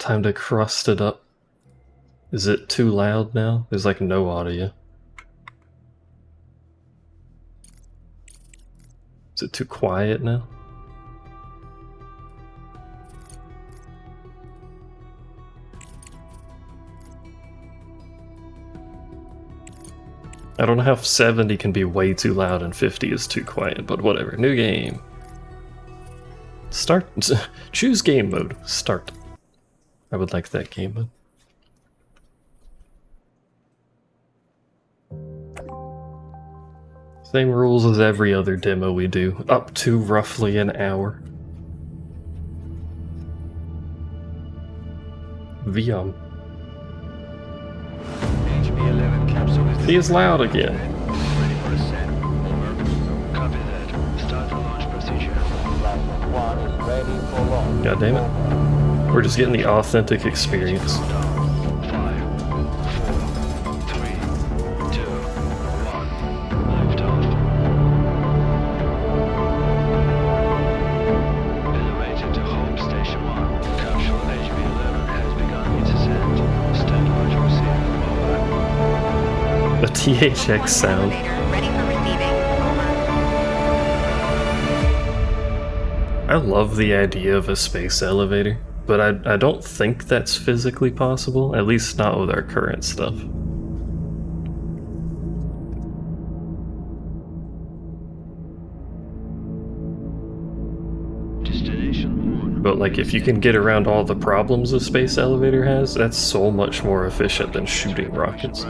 Time to crust it up. Is it too loud now? There's like no audio. Is it too quiet now? I don't know how 70 can be way too loud and 50 is too quiet, but whatever. New game. Start. Choose game mode. Start. I would like that game mode. Same rules as every other demo we do, up to roughly an hour. VM. He is loud again. God damn it. We're just getting the authentic experience. The THX sound. I love the idea of a space elevator, but I don't think that's physically possible, at least not with our current stuff. But like, if you can get around all the problems a space elevator has, that's so much more efficient than shooting rockets.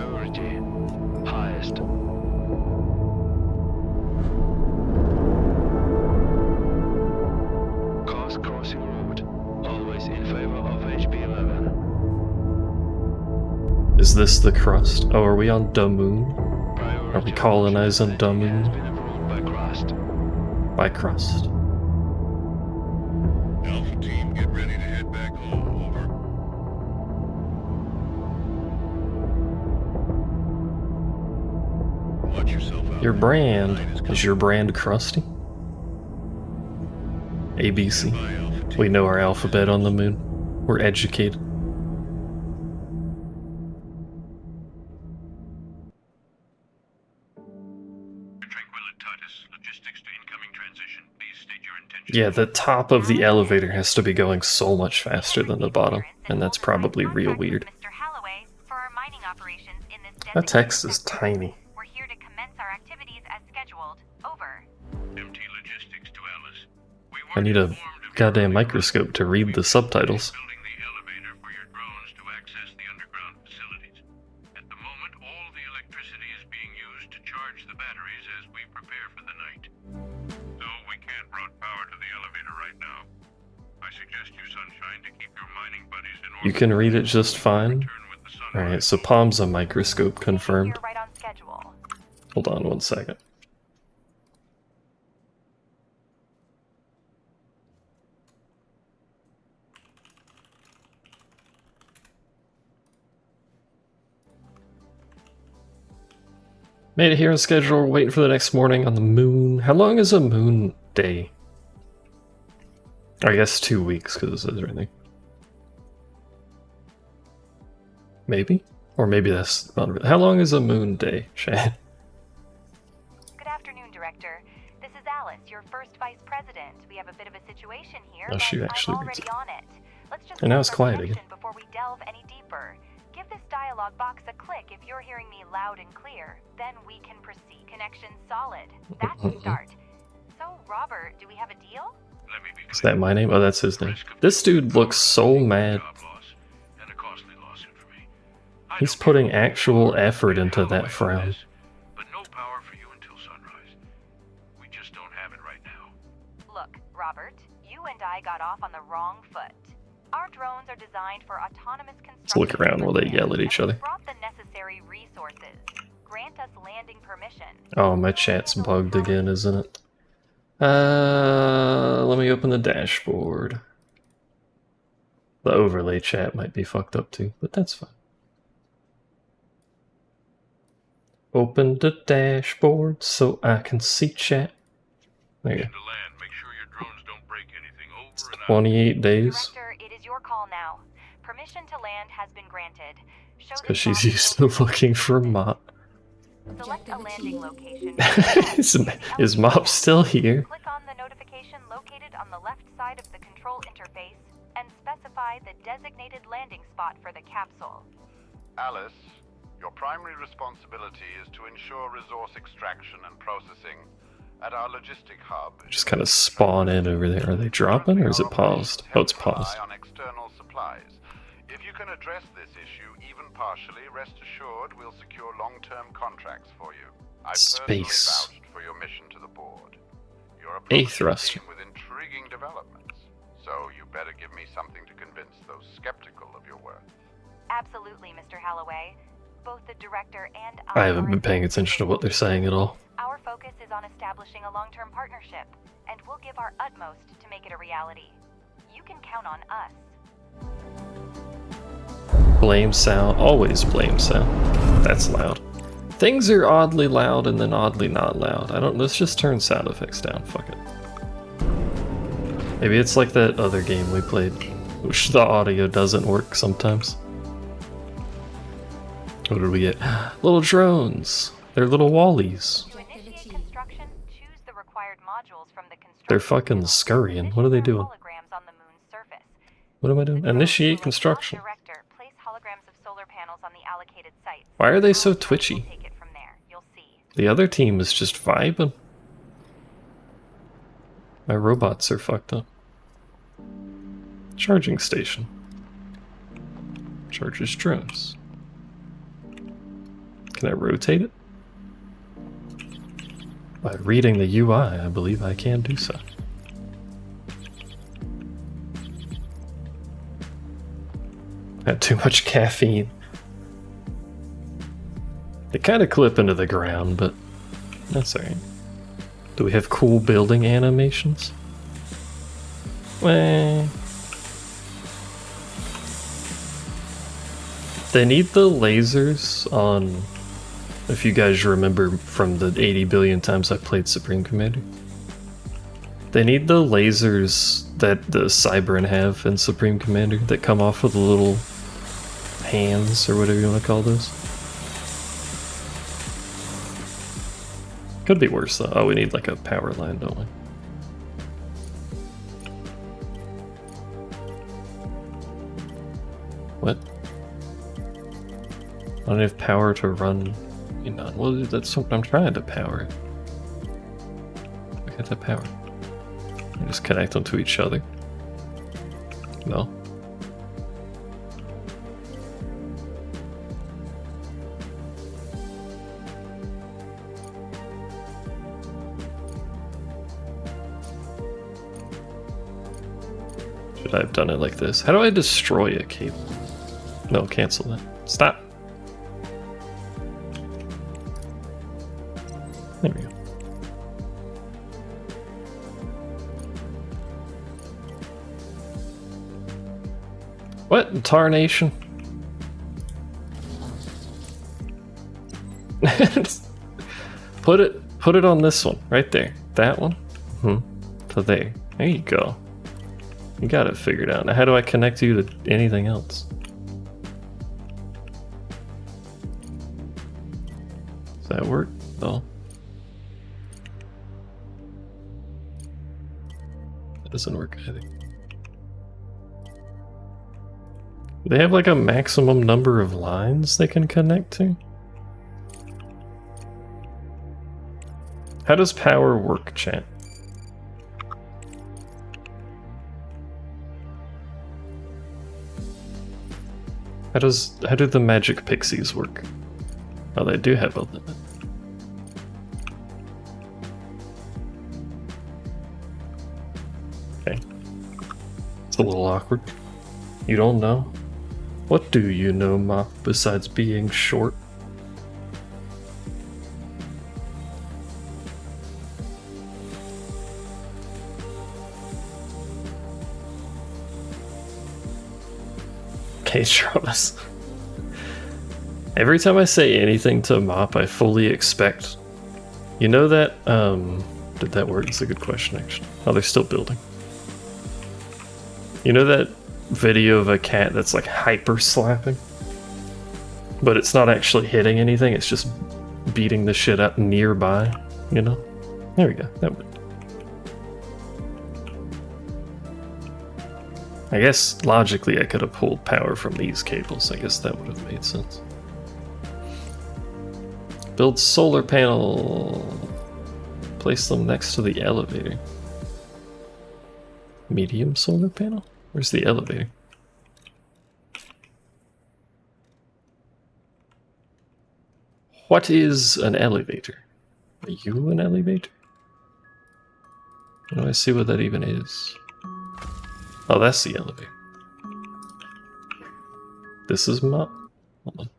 Is this the crust? Oh, are we on the moon? Are we colonizing the moon? By crust. Alpha team, get ready to head back home. Over. Watch yourself out. Your brand. Is your brand Krusty? ABC. We know our alphabet on the moon. We're educated. Yeah, the top of the elevator has to be going so much faster than the bottom, and that's probably real weird. That text is tiny. We're here to commence our activities as scheduled. Over. MT Logistics to Alice. I need a goddamn microscope to read the subtitles. Building the elevator for your drones to access the underground facilities. At the moment, all the electricity is being used to charge the batteries as we prepare for the night. So we can't route power to the elevator right now. I suggest you, Sunshine, to keep your mining buddies in order. You can read it just fine. Alright, so Palm's a microscope confirmed. Right on schedule. Hold on 1 second. Made it here on schedule, waiting for the next morning on the moon. How long is a moon day? I guess 2 weeks, because it says everything. Maybe? Or maybe that's not really. How long is a moon day, Shane? Good afternoon, Director. This is Alice, your first vice president. We have a bit of a situation here. Oh, she but actually I'm reads already it. on it. Let's just And now it's finish our quiet again. connection before we delve any deeper. Give this dialogue box a click if you're hearing me loud and clear. Then we can proceed. Connection solid. That's a start. So, Robert, do we have a deal? Let me be clear. Is that my name? Oh, that's his name. This dude looks so mad. Job loss and a costly lawsuit for me. I He's don't putting know actual how effort into I that know frown. this, but no power for you until sunrise. We just don't have it right now. Look, Robert, you and I got off on the wrong foot. Our drones are designed for autonomous construction. Let's look around while they yell at each and other. we brought the necessary resources. Grant us landing permission. Oh, my chat's bugged again, isn't it? Let me open the dashboard. The overlay chat might be fucked up too, but that's fine. Open the dashboard so I can see chat. There you go. To land, make sure your drones don't break anything over and out. 28 days. Director, it is your call now. Permission to land has been granted. Show Because the she's box used to looking for Mop. Select a landing location. Is Mop still here? Click on the notification located on the left side of the control interface and specify the designated landing spot for the capsule. Alice, your primary responsibility is to ensure resource extraction and processing at our logistic hub. Just kind of spawn in over there. Are they dropping or is it paused? Oh, it's paused. On external supplies. If you can address this issue even partially, rest assured we'll secure long-term contracts for you. I personally Space. vouched for your mission to the board. You're a A promising thruster. team with intriguing developments, so you better give me something to convince those skeptical of your worth. Absolutely, Mr. Halloway. Both the director and I haven't been paying attention to what they're saying at all. Our focus is on establishing a long-term partnership, and we'll give our utmost to make it a reality. You can count on us. Blame sound. Always blame sound. That's loud. Things are oddly loud and then oddly not loud. Let's just turn sound effects down. Fuck it. Maybe it's like that other game we played, which the audio doesn't work sometimes. What did we get? Little drones. They're little wallies. To initiate construction, choose the required modules from the construction. They're fucking scurrying. What are they doing? Holograms on the moon's surface. What am I doing? The drones Initiate will construction. Director, place holograms of solar panels on the allocated sites. Why are they so We'll twitchy? take it from there. You'll see. The other team is just vibing. My robots are fucked up. Charging station. Charges drones. Can I rotate it? By reading the UI, I believe I can do so. Had too much caffeine. They kind of clip into the ground, but that's alright. Do we have cool building animations? Well, they need the lasers on, if you guys remember from the 80 billion times I played Supreme Commander. They need the lasers that the Cybern have in Supreme Commander that come off of the little hands, or whatever you want to call those. Could be worse though. Oh, we need like a power line, don't we? What? I don't have power to run. You know, well, that's what I'm trying to power. Look at that power. I just connect them to each other. No. Should I have done it like this? How do I destroy a cable? No, cancel that. Stop. There we go. What in tarnation? Put it on this one, right there. That one. To there. There you go. You got it figured out. Now how do I connect you to anything else? Does that work? No. That doesn't work either. They have like a maximum number of lines they can connect to? How does power work, chat? How do the magic pixies work? Oh, they do have a limit. Okay. It's a little awkward. You don't know? What do you know, Mop, besides being short? Okay, Travis. Every time I say anything to Mop, I fully expect. You know that, did that work? It's a good question, actually. Oh, they're still building. You know that video of a cat that's like hyper slapping, but it's not actually hitting anything, it's just beating the shit up nearby, you know? There we go, that would. I guess logically I could have pulled power from these cables. I guess that would have made sense. Build solar panel. Place them next to the elevator. Medium solar panel? Where's the elevator? What is an elevator? Are you an elevator? How do I see what that even is? Oh, that's the elevator. This is my... Hold on.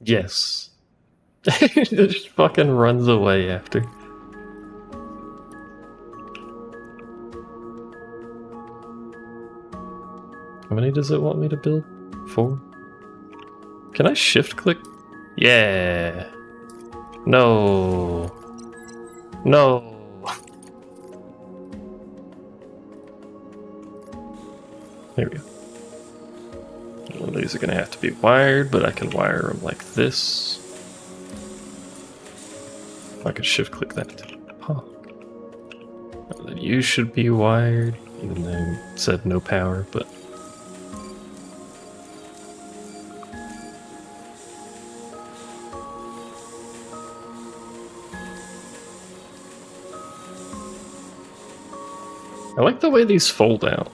Yes. It just fucking runs away after. How many does it want me to build? 4? Can I shift click? Yeah. No. No. There we go. Well, these are gonna have to be wired, but I can wire them like this. I can shift click that. Huh. Then you should be wired, even though it said no power, but. I like the way these fold out.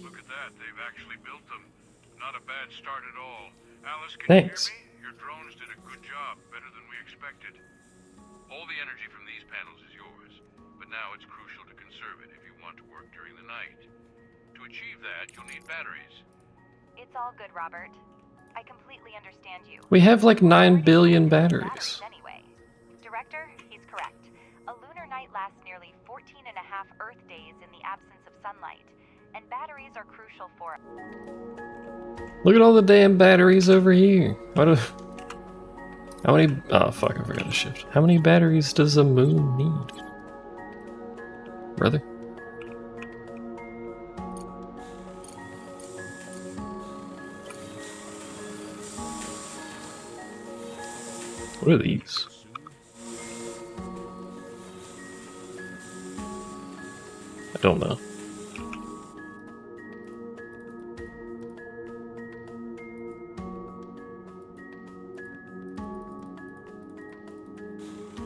Look at that, they've actually built them. Not a bad start at all. Alice, can Thanks. you hear me? Your drones did a good job, better than we expected. All the energy from these panels is yours, but now it's crucial to conserve it if you want to work during the night. To achieve that, you'll need batteries. It's all good, Robert. I completely understand you. We have like 9 billion Batteries batteries. anyway. Director, he's correct. A lunar night lasts nearly 14 and a half Earth days in the absence of sunlight, and batteries are crucial for... Look at all the damn batteries over here. What a... How many... Oh, fuck, I forgot to shift. How many batteries does a moon need? Brother? What are these? I don't know.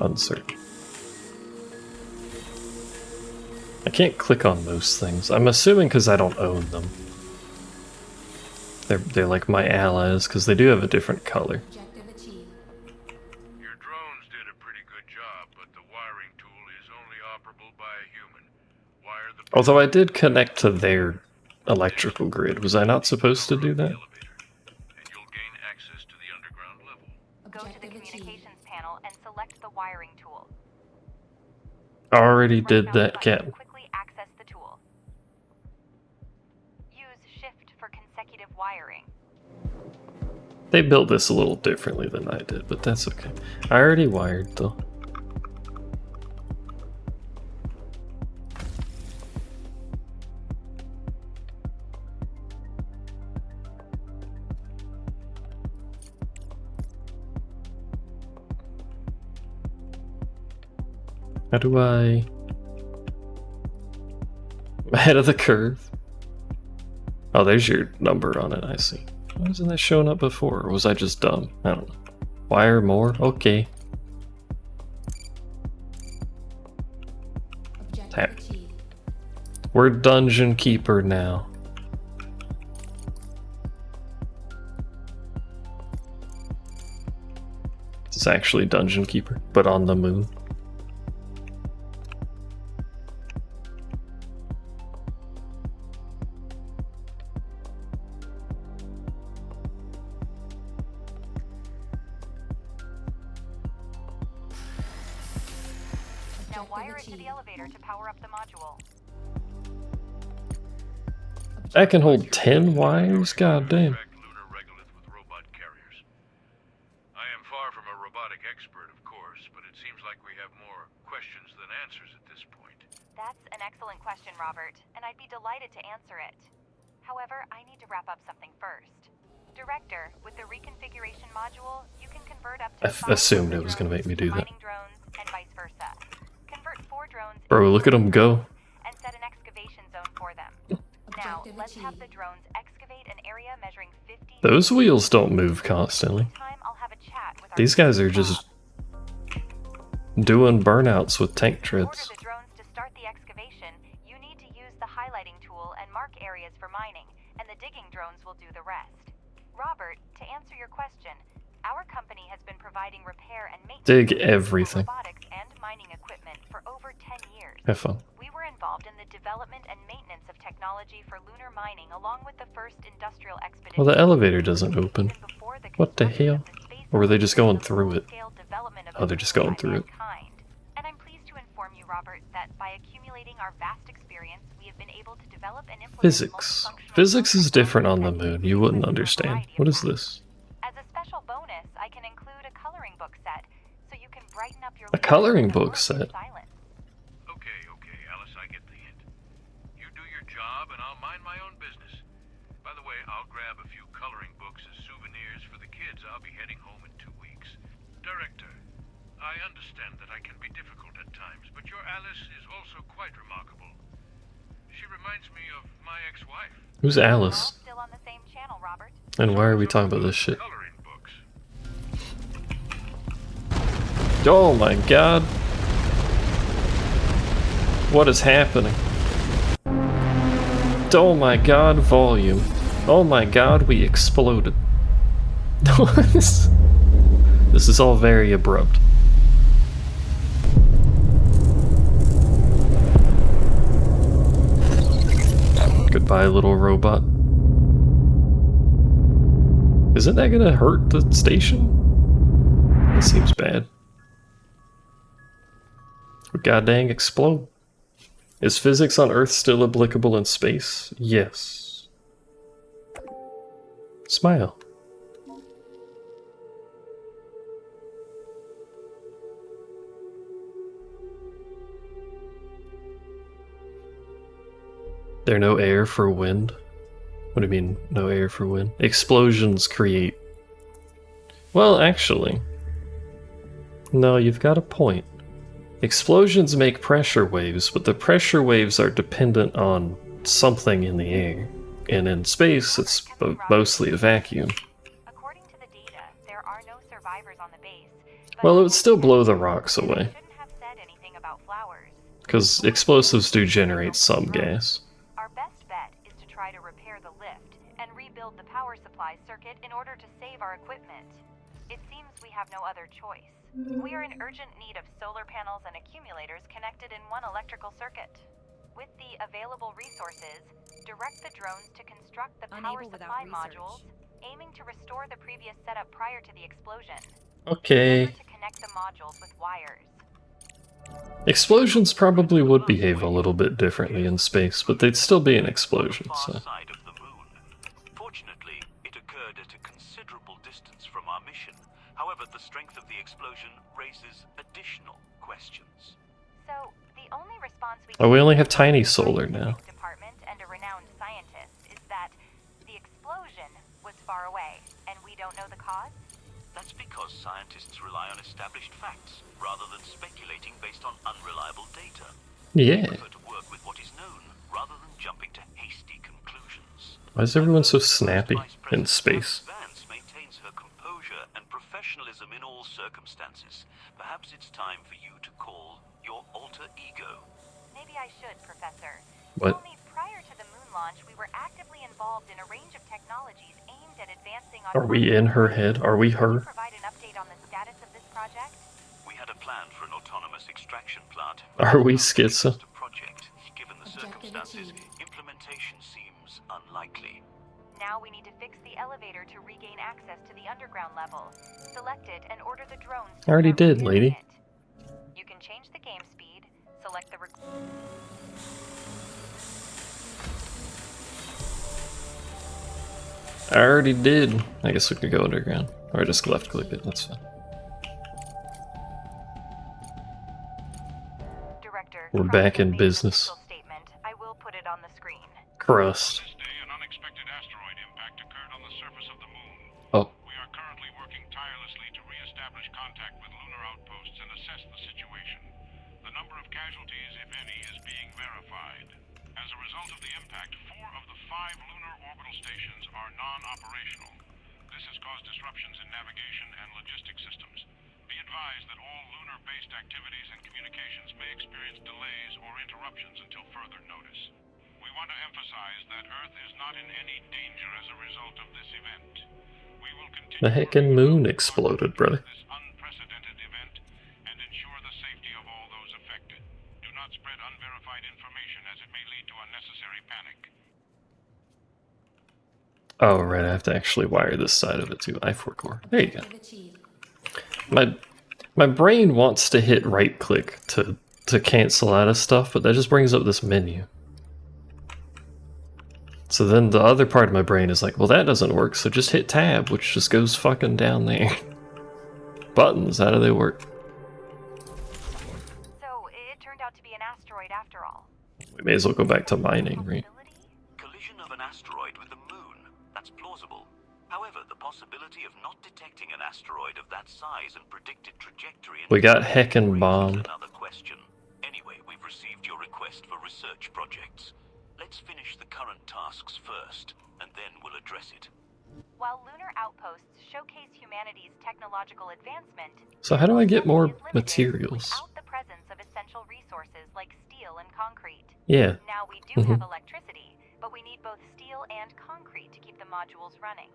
Uncertain. I can't click on most things. I'm assuming because I don't own them. They're like my allies because they do have a different color. Your drones did a pretty good job, but the wiring tool is only operable by a human. Wire the Although I did connect to their electrical grid. Was I not supposed to do that? elevator, and you'll gain access to the underground level. Go to the communications panel and select the wiring tool. I already Right did mouse that, button to Cat. quickly access the tool. Use shift for consecutive wiring. They built this a little differently than I did, but that's okay. I already wired though. How do I... I'm ahead of the curve. Oh, there's your number on it, I see. Why wasn't that showing up before? Or was I just dumb? I don't know. Wire more? Okay. Tap. We're Dungeon Keeper now. It's actually Dungeon Keeper, but on the moon. Now wire it to the elevator to power up the module. That can hold 10 wires? God damn. Track lunar regolith with robot carriers. I am far from a robotic expert, of course, but it seems like we have more questions than answers at this point. That's an excellent question, Robert, and I'd be delighted to answer it. However, I need to wrap up something first. Director, with the reconfiguration module, you can convert up to I assumed it was gonna make me do that. mining drones and vice versa. Convert 4 drones Bro, look at them go. and set an excavation zone for them. Now, let's have the drones excavate an area measuring 50. Those wheels don't move constantly. Time, I'll have a chat with our These guys are just doing burnouts with tank In order treads. the drones to start the excavation, you need to use the highlighting tool and mark areas for mining, and the digging drones will do the rest. Robert, to answer your question, our company has been providing repair and maintenance Dig for everything. robotics and mining equipment for over 10 years. Have fun. We were involved in the development and maintenance of technology for lunar mining along with the first industrial expedition. Well, the elevator doesn't open. Even before the What the construction hell? of the space Or were they just going and through it? full-scale development of Oh, they're the just moon going by through it. mankind. And I'm pleased to inform you, Robert, that by accumulating our vast experience, we have been able to develop and implement Physics. multifunctional Physics is drone different on the technology moon. You wouldn't with a understand. variety of What is tasks. this? As a special bonus, I can include a coloring book set, so you can brighten up your A coloring leisure book with a set? silence. Okay, Alice, I get the hint. You do your job and I'll mind my own business. By the way, I'll grab a few coloring books as souvenirs for the kids. I'll be heading home in 2 weeks. Director, I understand that I can be difficult at times, but your Alice is also quite remarkable. She reminds me of my ex-wife. Who's We're all Alice? still on the same channel, Robert. And why are we talking about this shit? Coloring books. Oh my god. What is happening? Oh my god, volume. Oh my god, we exploded. This is all very abrupt. Goodbye, little robot. Isn't that gonna hurt the station? That seems bad. Or god dang explode. Is physics on Earth still applicable in space? Yes. Smile. There no air for wind? What do you mean, no air for wind? Explosions create... Well, actually... No, you've got a point. Explosions make pressure waves, but the pressure waves are dependent on something in the air. And in space, it's mostly a vacuum. According to the data, there are no survivors on the base. but Well, it would still blow the rocks they away, shouldn't have said anything about flowers. because explosives do generate some gas. Our best bet is to try to repair the lift and rebuild the power supply circuit in order to save our equipment. It seems we have no other choice. We are in urgent need of solar panels and accumulators connected in one electrical circuit. With the available resources, direct the drones to construct the power Unable supply without modules, aiming to restore the previous setup prior to the explosion. Okay. Remember to connect the modules with wires. Explosions probably would behave a little bit differently in space, but they'd still be an explosion, so... Far side of the moon. Fortunately, it occurred at a considerable distance from our mission. However, the strength of the explosion raises additional questions. So, the only response we Oh, we get only have from tiny the solar science now. department and a renowned scientist is that the explosion was far away, and we don't know the cause? That's because scientists rely on established facts, rather than speculating based on unreliable data. Yeah. They prefer to work with what is known, rather than jumping to hasty conclusions. Why is everyone so snappy Vice in President space? Vance maintains her composure and professionalism in all circumstances. Perhaps it's time for you to call your alter ego. Maybe I should, Professor. What? Only prior to the moon launch, we were actively involved in a range of technologies aimed at advancing Are we in her head? Are we Can you her? provide an update on the status of this project? We had a plan for an autonomous extraction plant. Are we schizo? Just a project. Given the Objective circumstances, achieved. implementation seems unlikely. Now we need to fix the elevator to regain access to the underground level. Select it and order the drones to Already start did, repairing lady. it. You can change the game speed, Select the I already did. I guess we could go underground. Or just left click it, that's fine. Director. We're Crust back in made an business. official statement. I will put it on the screen. Crust. This day, an unexpected asteroid impact occurred on the surface of the moon. Oh, We are currently working tirelessly to re-establish contact with lunar outposts and assess the situation. The number of casualties, if any, is being verified. As a result of the impact, 4 of the 5 lunar orbital stations are non-operational. This has caused disruptions in navigation and logistics systems. Be advised that all lunar-based activities and communications may experience delays or interruptions until further notice. We want to emphasize that Earth is not in any danger as a result of this event. We will continue the heckin' moon exploded, brother. this unprecedented event and ensure the safety of all those affected. Do not spread unverified information as it may lead to unnecessary panic. Oh, right, I have to actually wire this side of it to i4 core. There you go. My brain wants to hit right click to cancel out of stuff, but that just brings up this menu. So then the other part of my brain is like, well, that doesn't work, so just hit tab, which just goes fucking down there. Buttons, how do they work? So, it turned out to be an asteroid after all. We may as well go back to mining, right? Possibility? Collision of an asteroid with the moon. That's plausible. However, the possibility of not detecting an asteroid of that size and predicted trajectory... We got heckin' bombed. Another question. Anyway, we've received your request for research projects. Let's finish the current tasks first, and then we'll address it. While lunar outposts showcase humanity's technological advancement, So how do I get more is limited materials? without the presence of essential resources like steel and concrete. Yeah. Now we do have electricity, but we need both steel and concrete to keep the modules running.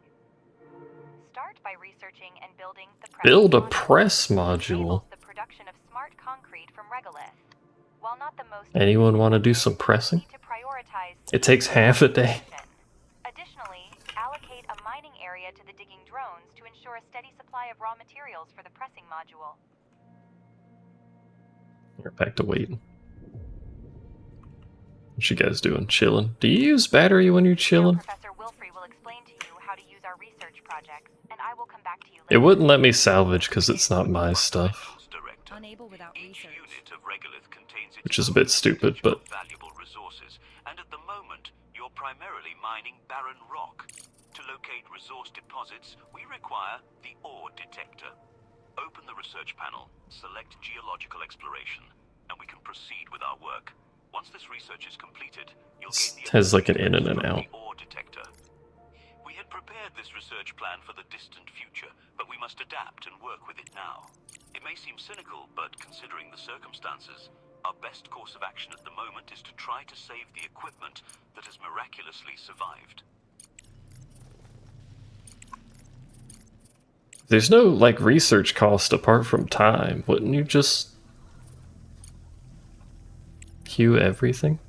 Start by researching and building the press Build a module. press This module. enables the production of smart concrete from regolith. While not the most Anyone want to do efficient some pressing? method, we need to prioritize It takes half a day. Additionally, allocate a mining area to the digging drones to ensure a steady supply of raw materials for the pressing module. We're back to waiting. What you guys doing? Chilling? Do you use battery when you're chilling? Professor Wilfrey will explain to you how to use our research projects, and I will come back to you It later. wouldn't let me salvage because it's not my stuff, Director. Unable without Each research. unit of regolith contains its which is a own bit stupid, percentage but of valuable resources, and at the moment, you're primarily mining barren rock. To locate resource deposits, we require the ore detector. Open the research panel, select geological exploration, and we can proceed with our work. Once this research is completed, you'll gain the it has like an in ability and an from out. the ore detector. We had prepared this research plan for the distant future, but we must adapt and work with it now. It may seem cynical, but considering the circumstances, our best course of action at the moment is to try to save the equipment that has miraculously survived. There's no like research cost apart from time. Wouldn't you just queue everything?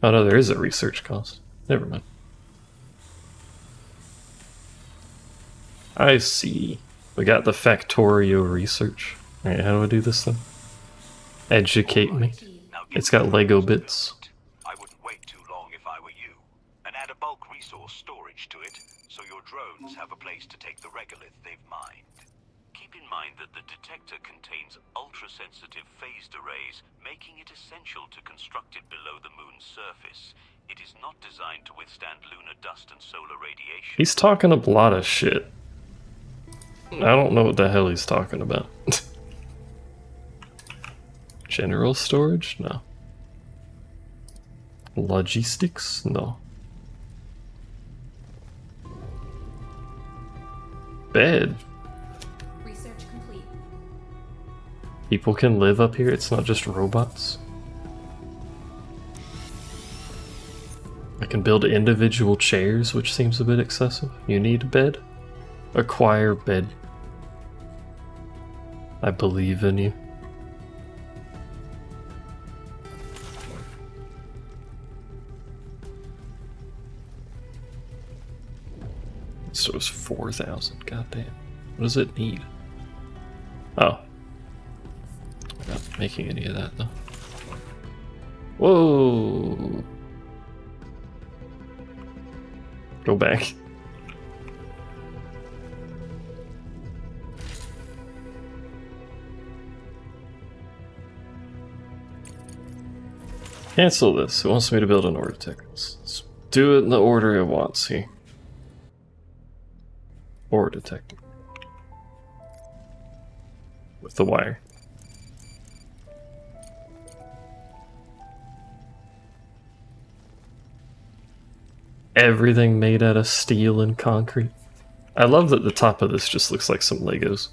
Oh no, there is a research cost. Never mind. I see. We got the Factorio research. Alright, how do I do this then? Educate me. Now It's got Lego bits. I wouldn't wait too long if I were you, and add a bulk resource storage to it, so your drones have a place to take the regolith they've mined. Keep in mind that the detector contains ultra-sensitive phased arrays, making it essential to construct it below the moon's surface. It is not designed to withstand lunar dust and solar radiation. He's talking a lot of shit. I don't know what the hell he's talking about. General storage? No. Logistics? No. Bed. Research complete. People can live up here, it's not just robots. I can build individual chairs, which seems a bit excessive. You need a bed? Acquire bed. I believe in you. So it's 4,000, goddamn. What does it need? Oh. I'm not making any of that though. Whoa! Go back. Cancel this. It wants me to build an ore detector. Let's do it in the order it wants here. Ore detector. With the wire. Everything made out of steel and concrete. I love that the top of this just looks like some Legos.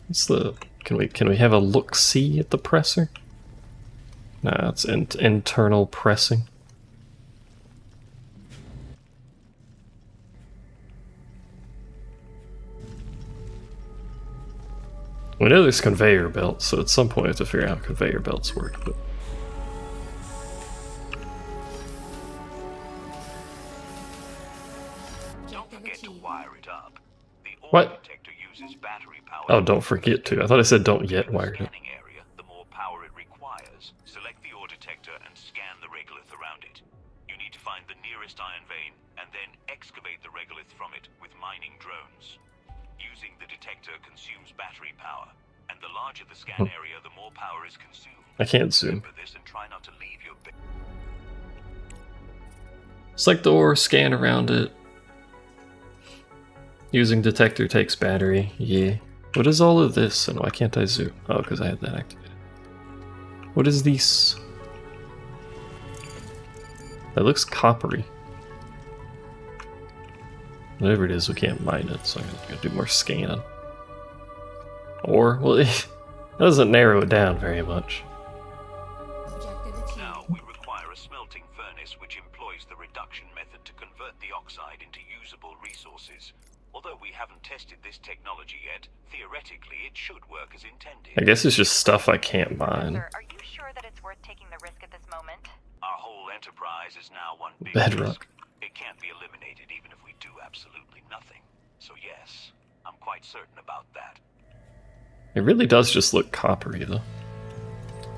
What's the... Can we have a look-see at the presser? Nah, it's internal pressing. We know there's conveyor belts, so at some point we have to figure out how conveyor belts work. But Don't forget to wire it up. The ore What? detector uses battery power. oh, don't forget to. I thought I said don't yet wire it up. Scanning area, the more power it requires. Select the ore detector and scan the regolith around it. You need to find the nearest iron vein and then excavate the regolith from it with mining drones. Using the detector consumes battery power, and the larger the scan area, the more power is consumed. I can't zoom. Remember this and try not to leave your Select the ore, scan around it. Using detector takes battery. Yeah. What is all of this, and why can't I zoom? Oh, because I had that activated. What is this? That looks coppery. Whatever it is, we can't mine it, so I'm gonna do more scanning. Or, well, that doesn't narrow it down very much. Objective achieved. Now we require a smelting furnace which employs the reduction method to convert the oxide into usable resources. Although we haven't tested this technology yet, theoretically it should work as intended. I guess it's just stuff I can't mine. Sir, are you sure that it's worth taking the risk at this moment? Our whole enterprise is now one big Bedrock. risk. It can't be eliminated even if we do absolutely nothing. So yes, I'm quite certain about that. It really does just look coppery, though.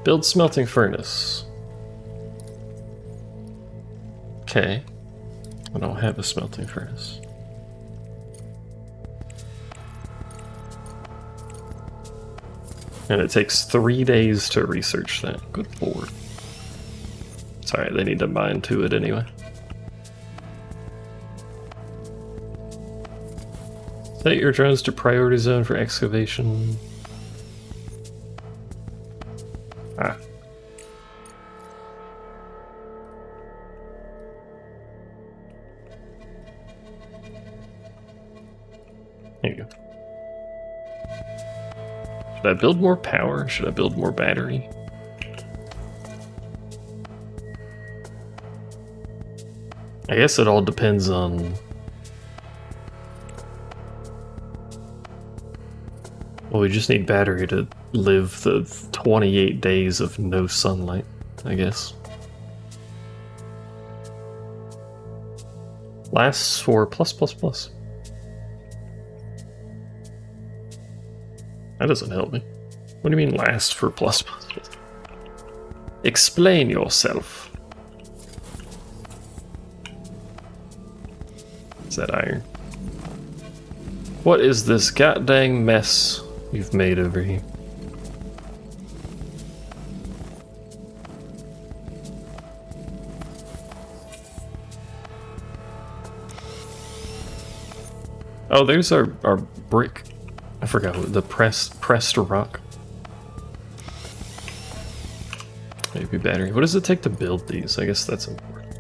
Build smelting furnace. Okay. I don't have a smelting furnace. And it takes 3 days to research that. Good lord. It's alright, they need to mine to it anyway. Set your drones to priority zone for excavation. Ah. There you go. Should I build more power? Should I build more battery? I guess it all depends on... Well, we just need battery to live the 28 days of no sunlight, I guess. Lasts for plus. That doesn't help me. What do you mean lasts for plus? Explain yourself. Is that iron? What is this goddamn mess you've made over here? Oh, there's our brick. I forgot what the pressed rock. Maybe battery. What does it take to build these? I guess that's important.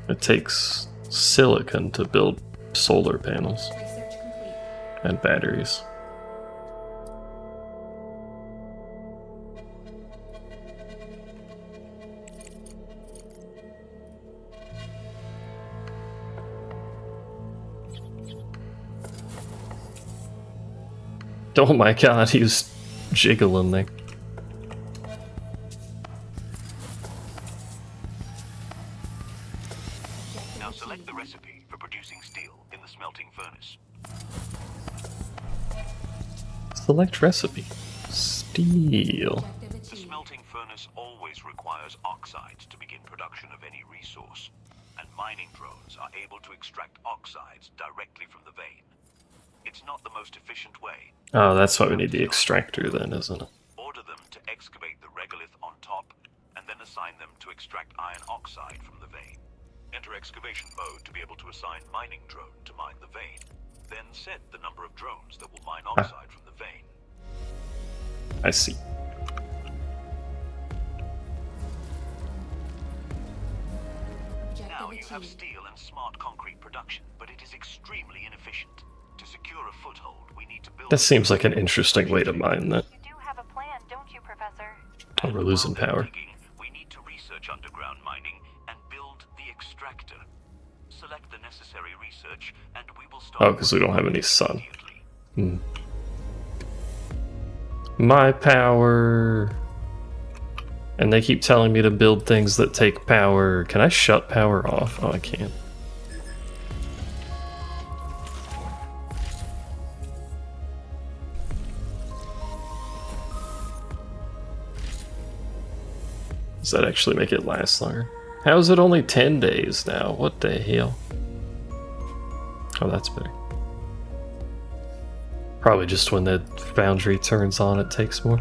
It takes silicon to build solar panels Research complete. and batteries. Oh my god, he was jiggling there. Now select the recipe for producing steel in the smelting furnace. Select recipe. Steel. The smelting furnace always requires oxides to begin production of any resource, and mining drones are able to extract oxides directly from the vein. It's not the most efficient way. Oh, that's why we need the extractor then, isn't it? Order them to excavate the regolith on top, and then assign them to extract iron oxide from the vein. Enter excavation mode to be able to assign mining drone to mine the vein. Then set the number of drones that will mine oxide from the vein. I see. Now Objective you have achieved. steel and smart concrete production, but it is extremely inefficient. To secure a foothold, we need to build... That seems like an interesting way to mine that. You do have a plan, don't you, Professor? Oh, we're losing While they're power. digging, we need to research underground mining and build the extractor. Select the necessary research, and we will start... Oh, because we don't have any sun. immediately. My power. And they keep telling me to build things that take power. Can I shut power off? Oh, I can't. Does that actually make it last longer? How is it only 10 days now? What the hell? Oh, that's better. Probably just when the foundry turns on, it takes more.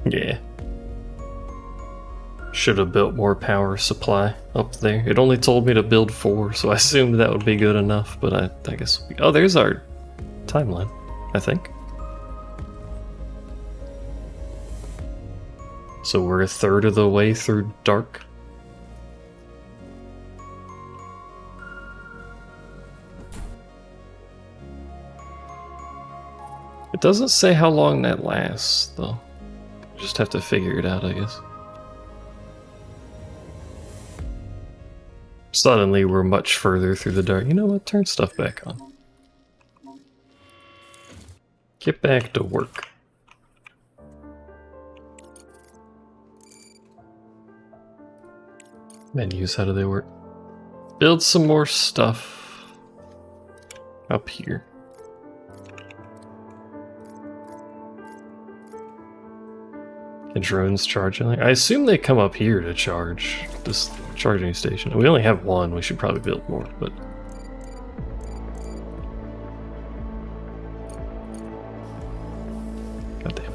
Yeah. Should have built more power supply up there. It only told me to build 4, so I assumed that would be good enough, but I guess... Oh, there's our timeline, I think. So we're a third of the way through dark. It doesn't say how long that lasts, though. Just have to figure it out, I guess. Suddenly, we're much further through the dark. You know what? Turn stuff back on. Get back to work. Menus, how do they work? Build some more stuff up here. The drones charging. I assume they come up here to charge this charging station. We only have one. We should probably build more, but goddamn.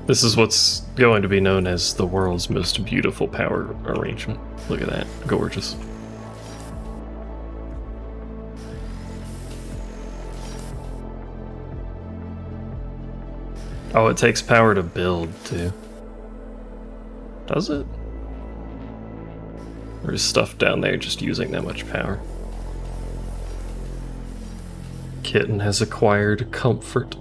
This is what's going to be known as the world's most beautiful power arrangement. Look at that. Gorgeous. Oh, it takes power to build, too. Does it? Or is stuff down there just using that much power? Kitten has acquired comfort.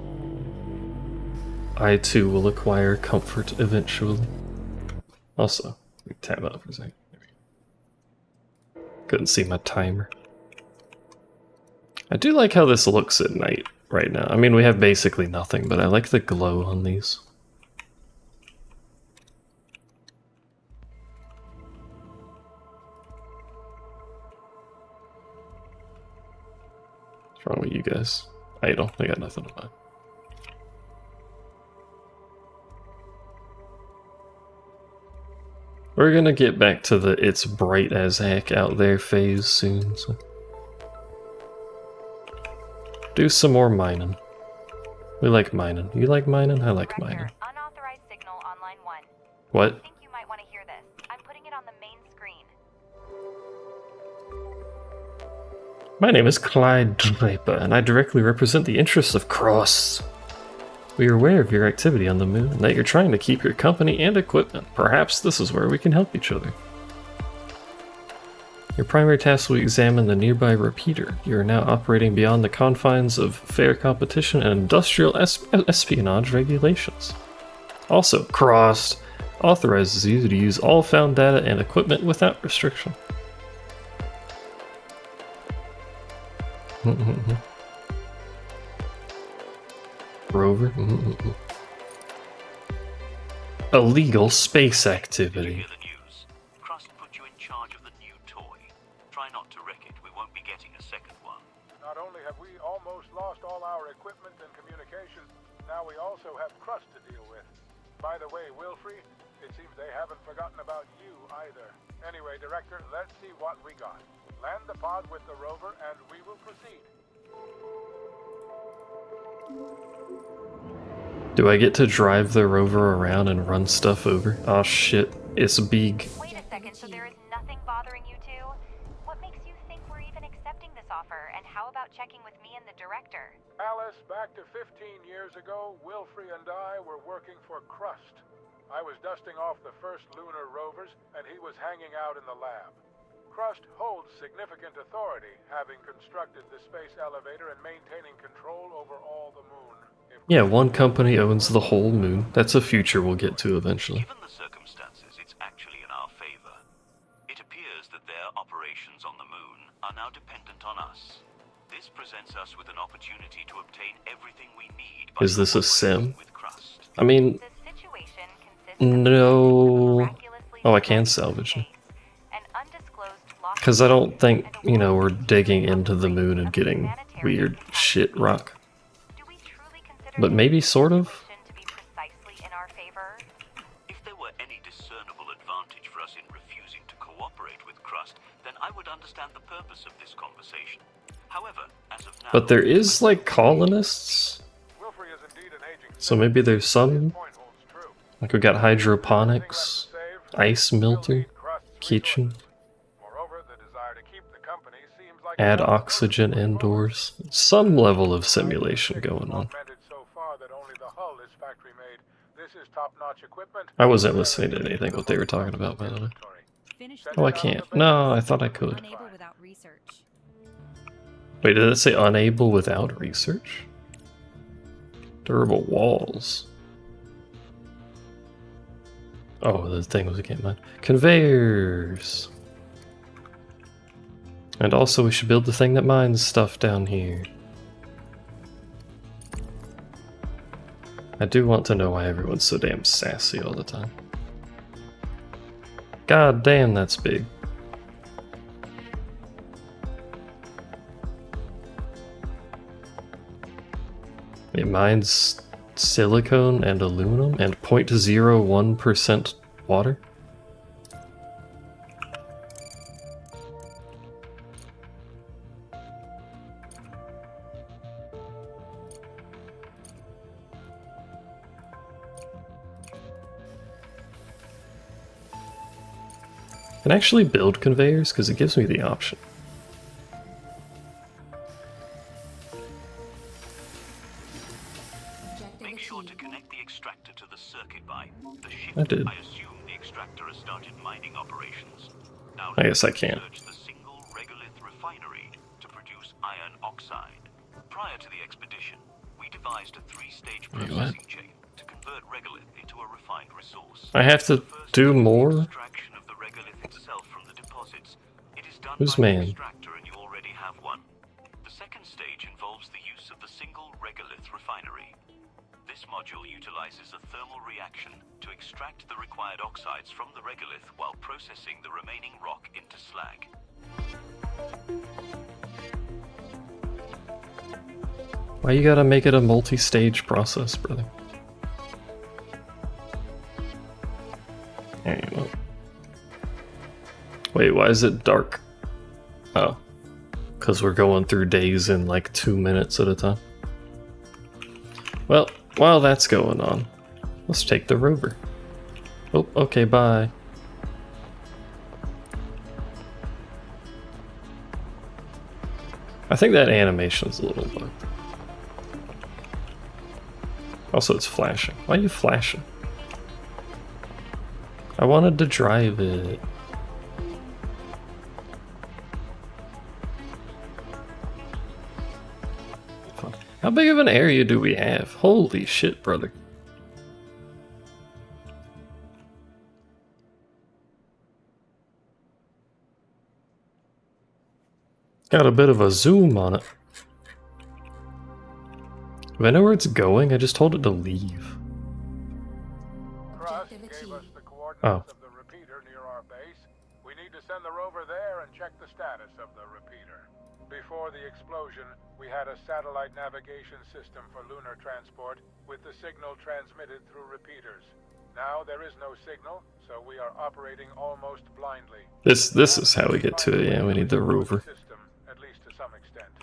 I, too, will acquire comfort eventually. Also, let me tab out for a second. Couldn't see my timer. I do like how this looks at night right now. I mean, we have basically nothing, but I like the glow on these. What's wrong with you guys? Idle. I got nothing to mind. We're gonna get back to the it's bright as heck out there phase soon, so. Do some more mining. We like mining. You like mining? I like mining. Director, unauthorized signal on line 1. What? I think you might want to hear this. I'm putting it on the main screen. My name is Clyde Draper, and I directly represent the interests of Crust. We are aware of your activity on the moon, and that you're trying to keep your company and equipment. Perhaps this is where we can help each other. Your primary task will examine the nearby repeater. You are now operating beyond the confines of fair competition and industrial espionage regulations. Also, Crust authorizes you to use all found data and equipment without restriction. Rover? Illegal space Did you activity. hear the news? Crust put you in charge of the new toy. Try not to wreck it. We won't be getting a second one. Not only have we almost lost all our equipment and communication, now we also have Crust to deal with. By the way, Wilfrey, it seems they haven't forgotten about you either. Anyway, Director, let's see what we got. Land the pod with the rover and we will proceed. Do I get to drive the rover around and run stuff over? Oh shit, it's big. Wait a second, so there is nothing bothering you two? What makes you think we're even accepting this offer? And how about checking with me and the director? Alice, back to 15 years ago, Wilfrey and I were working for Crust. I was dusting off the first lunar rovers, and he was hanging out in the lab. Crust holds significant authority, having constructed the space elevator and maintaining control over all the moon. Yeah, one company owns the whole moon. That's a future we'll get to eventually. Given the circumstances, it's actually in our favor. It appears that their operations on the moon are now dependent on us. This presents us with an opportunity to obtain everything we need by Is this a cooperating sim? with Crust. I mean, The situation consists no. Oh, I can salvage it. Because I don't think, you know, we're digging into the moon and getting weird shit rock. But maybe sort of? If there were any discernible advantage for us in refusing to cooperate with Crust, then I would understand the purpose of this conversation. However, as of now... But there is, like, colonists? Wilfrey is indeed an aging So maybe there's some? point holds true. Like, we got hydroponics, ice melter, kitchen, Moreover, the desire to keep the company seems like add oxygen indoors. Some level of simulation going on. so far that only the hull is factory made. This is top-notch equipment. I wasn't listening to anything what they were talking about, by the way. Finish Oh, I can't. No, I thought I could. Unable without research. Wait, did it say unable without research? Durable walls. Oh, the thing was again mine. Conveyors! And also we should build the thing that mines stuff down here. I do want to know why everyone's so damn sassy all the time. God damn, that's big. It mines silicone and aluminum and 0.01% water. I can actually build conveyors because it gives me the option. Objective Make sure to achieved. connect the extractor to the circuit by the ship. I did. I assume the extractor has started mining operations. Now I guess I can't. search the single regolith refinery to produce iron oxide. Prior to the expedition, we devised a three-stage Wait, what? processing chain to convert regolith into a refined resource. I have to First, do the more? extraction of the regolith itself from the deposits. It is done Who's by man? the extractor, and you already have one. The second stage involves the use of the single regolith refinery. This module utilizes a thermal reaction to extract the required oxides from the regolith while processing the remaining rock into slag. Why you gotta make it a multi-stage process, brother? There you go. Wait, why is it dark? Oh. Because we're going through days in like 2 minutes at a time. Well, while that's going on, let's take the rover. Oh, okay, bye. I think that animation's a little bugged. Also, it's flashing. Why are you flashing? I wanted to drive it. Fuck. How big of an area do we have? Holy shit, brother. Got a bit of a zoom on it. Do I know where it's going? I just told it to leave. Crust Objective gave us achieved. the coordinates Oh. of the repeater near our base. We need to send the rover there and check the status of the repeater. Before the explosion, we had a satellite navigation system for lunar transport with the signal transmitted through repeaters. Now there is no signal, so we are operating almost blindly. This is how we get to it. Yeah, we need the rover. System, at least to some extent.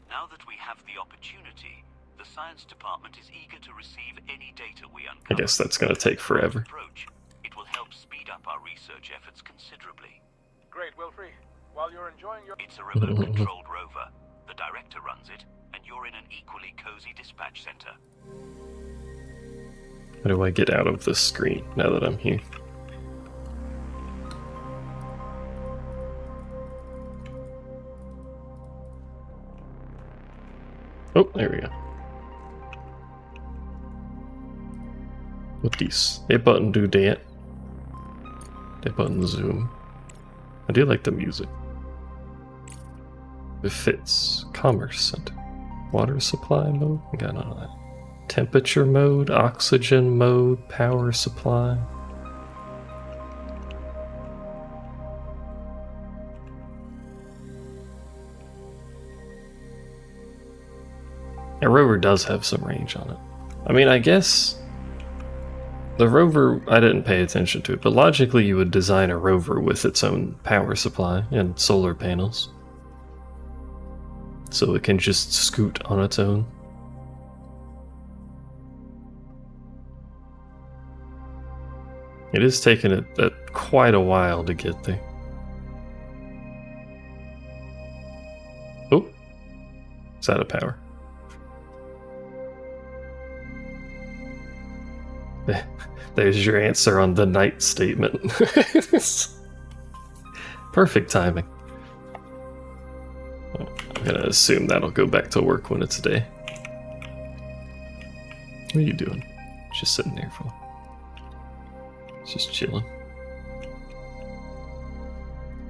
Now that we have the opportunity, the science department is eager to receive any data we uncover. I guess that's gonna take forever. Approach. It will help speed up our research efforts considerably. Great, Wilfrey. While you're enjoying your... It's a remote-controlled rover. The director runs it, and you're in an equally cozy dispatch center. How do I get out of this screen now that I'm here? Oh, there we go. What these? That button do that. That button zoom. I do like the music. It fits. Commerce center. Water supply mode? I got none of that. Temperature mode, oxygen mode, power supply. A rover does have some range on it. I mean, I guess the rover, I didn't pay attention to it, but logically you would design a rover with its own power supply and solar panels. So it can just scoot on its own. It is taking it quite a while to get there. Oh, it's out of power. There's your answer on the night statement. Perfect timing. I'm gonna assume that'll go back to work when it's day. What are you doing? Just sitting there for. Just chilling.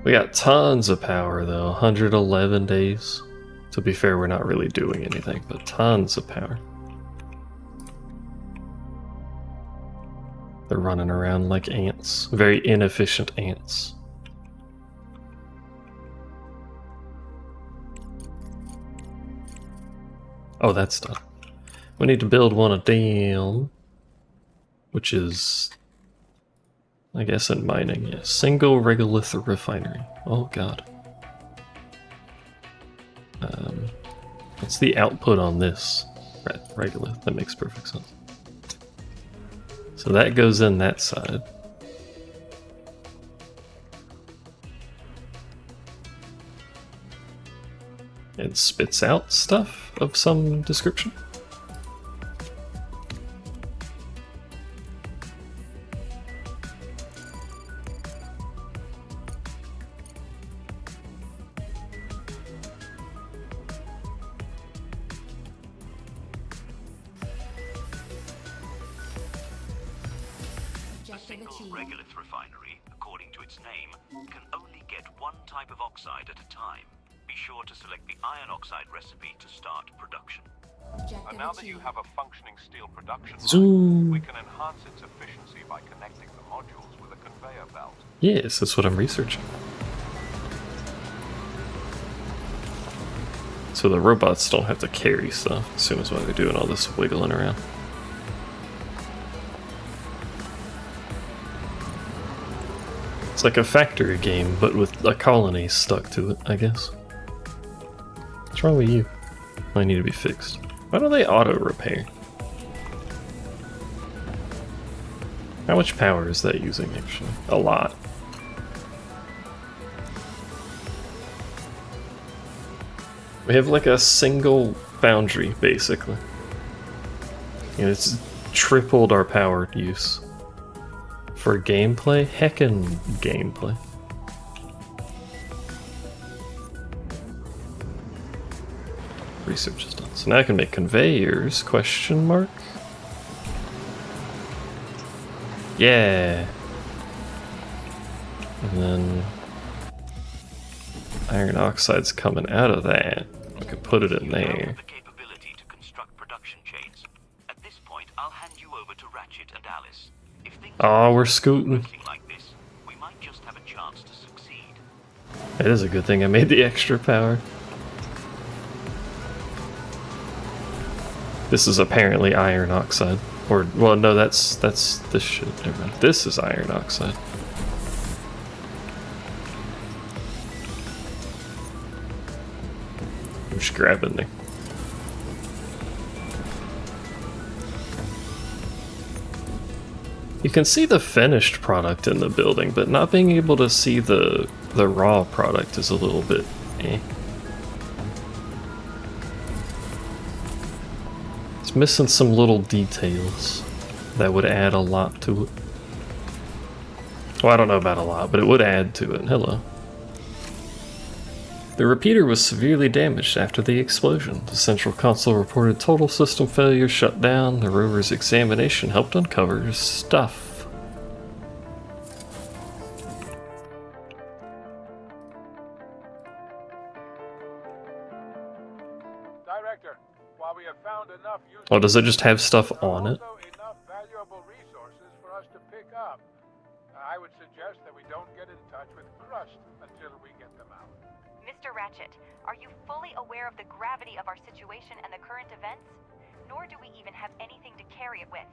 We got tons of power though, 111 days. To be fair, we're not really doing anything, but tons of power. They're running around like ants. Very inefficient ants. Oh, that's done. We need to build one of them, which is, I guess, in mining. Yeah. Single regolith refinery. Oh god. What's the output on this? Regolith. That makes perfect sense. So that goes in that side. It spits out stuff of some description. A single regolith refinery, according to its name, can only get one type of oxide at a time. Be sure to select the iron oxide recipe to start production. Objective Now that you achieved. have a functioning steel production Zoom. line, we can enhance its efficiency by connecting the modules with a conveyor belt. Yes, that's what I'm researching. So the robots don't have to carry stuff, as soon as why they're doing all this wiggling around. It's like a factory game, but with a colony stuck to it, I guess. What's wrong with you? I need to be fixed. Why don't they auto repair? How much power is that using, actually? A lot. We have like a single foundry, basically. And it's tripled our power use. For gameplay? Heckin' gameplay. Research is done. So now I can make conveyors, question mark? Yeah. And then iron oxide's coming out of that. I can put it in You now there. have the capability to construct production chains. At this point, I'll hand you over to Ratchet and Alice. If things Oh, we're scooting. progressing like this, we might just have a chance to succeed. It is a good thing I made the extra power. This is apparently iron oxide. Or, well, no, that's this shit. Never mind. This is iron oxide. I'm just grabbing there. You can see the finished product in the building, but not being able to see the raw product is a little bit eh. It's missing some little details that would add a lot to it. Well, I don't know about a lot, but it would add to it. Hello. The repeater was severely damaged after the explosion. The central console reported total system failure, shut down. The rover's examination helped uncover stuff. Director, while we have found enough useful Oh, does it just have stuff on it? also enough valuable resources for us to pick up. I would suggest that we don't get in touch with Crust until we get them out. Mr. Ratchet, are you fully aware of the gravity of our situation and the current events? Nor do we even have anything to carry it with.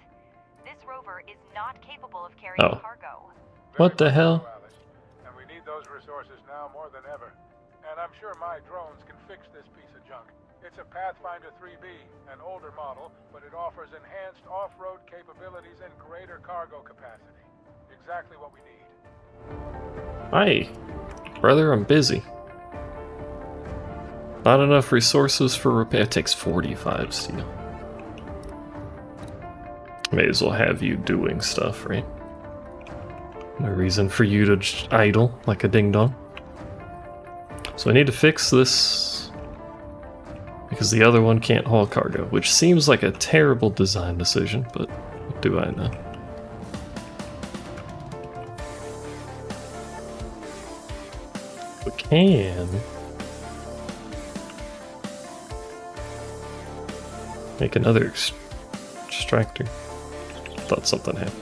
This rover is not capable of carrying Oh. cargo. What the Very much hell? so, Alice. And we need those resources now more than ever. And I'm sure my drones can fix this piece of junk. It's a Pathfinder 3B, an older model, but it offers enhanced off-road capabilities and greater cargo capacity. Exactly what we need. Hi, brother, I'm busy. Not enough resources for repair. It takes 45 steel. May as well have you doing stuff, right? No reason for you to just idle like a ding-dong. So I need to fix this because the other one can't haul cargo, which seems like a terrible design decision, but what do I know? We can make another extractor. Thought something happened.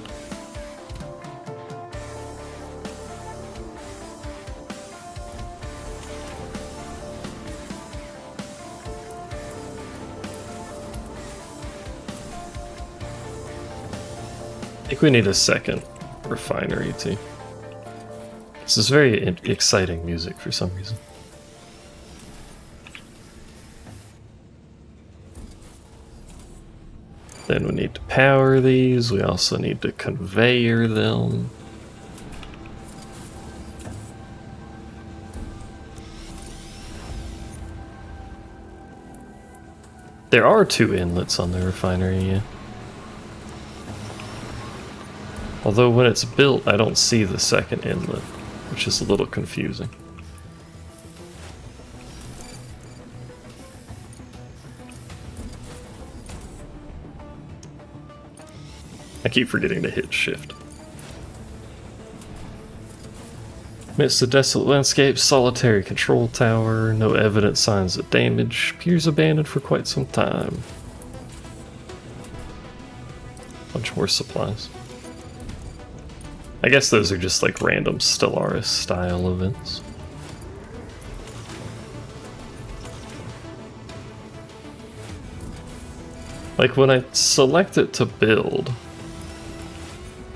I think we need a second refinery too. This is very exciting music for some reason. Then we need to power these. We also need to conveyor them. There are 2 inlets on the refinery, yeah. Although when it's built, I don't see the second inlet, which is a little confusing. I keep forgetting to hit shift. Amidst the desolate landscape, solitary control tower, no evident signs of damage, appears abandoned for quite some time. Bunch more supplies. I guess those are just like random Stellaris style events. Like when I select it to build,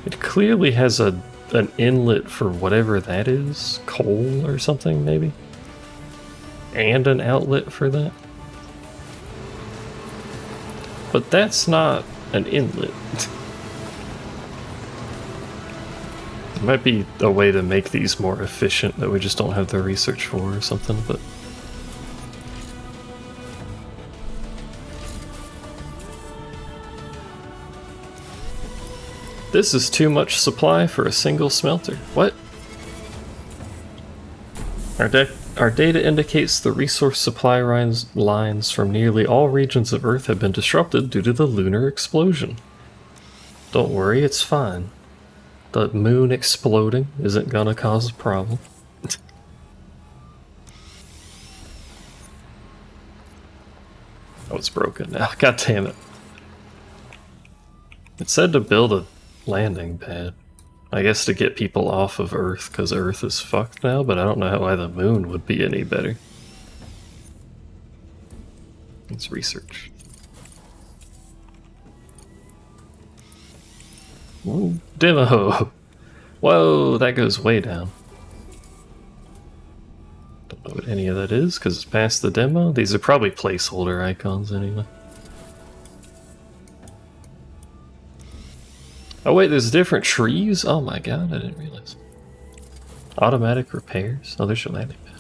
it clearly has an inlet for whatever that is, coal or something maybe, and an outlet for that. But that's not an inlet. There might be a way to make these more efficient that we just don't have the research for or something, but... This is too much supply for a single smelter. What? Our data indicates the resource supply lines from nearly all regions of Earth have been disrupted due to the lunar explosion. Don't worry, it's fine. The moon exploding isn't gonna cause a problem. Oh, it's broken now. God damn it. It said to build a landing pad. I guess to get people off of Earth, because Earth is fucked now, but I don't know why the moon would be any better. Let's research. Ooh, demo! Whoa, that goes way down. Don't know what any of that is, because it's past the demo. These are probably placeholder icons anyway. Oh wait, there's different trees? Oh my god, I didn't realize. Automatic repairs? Oh, there's your landing pad.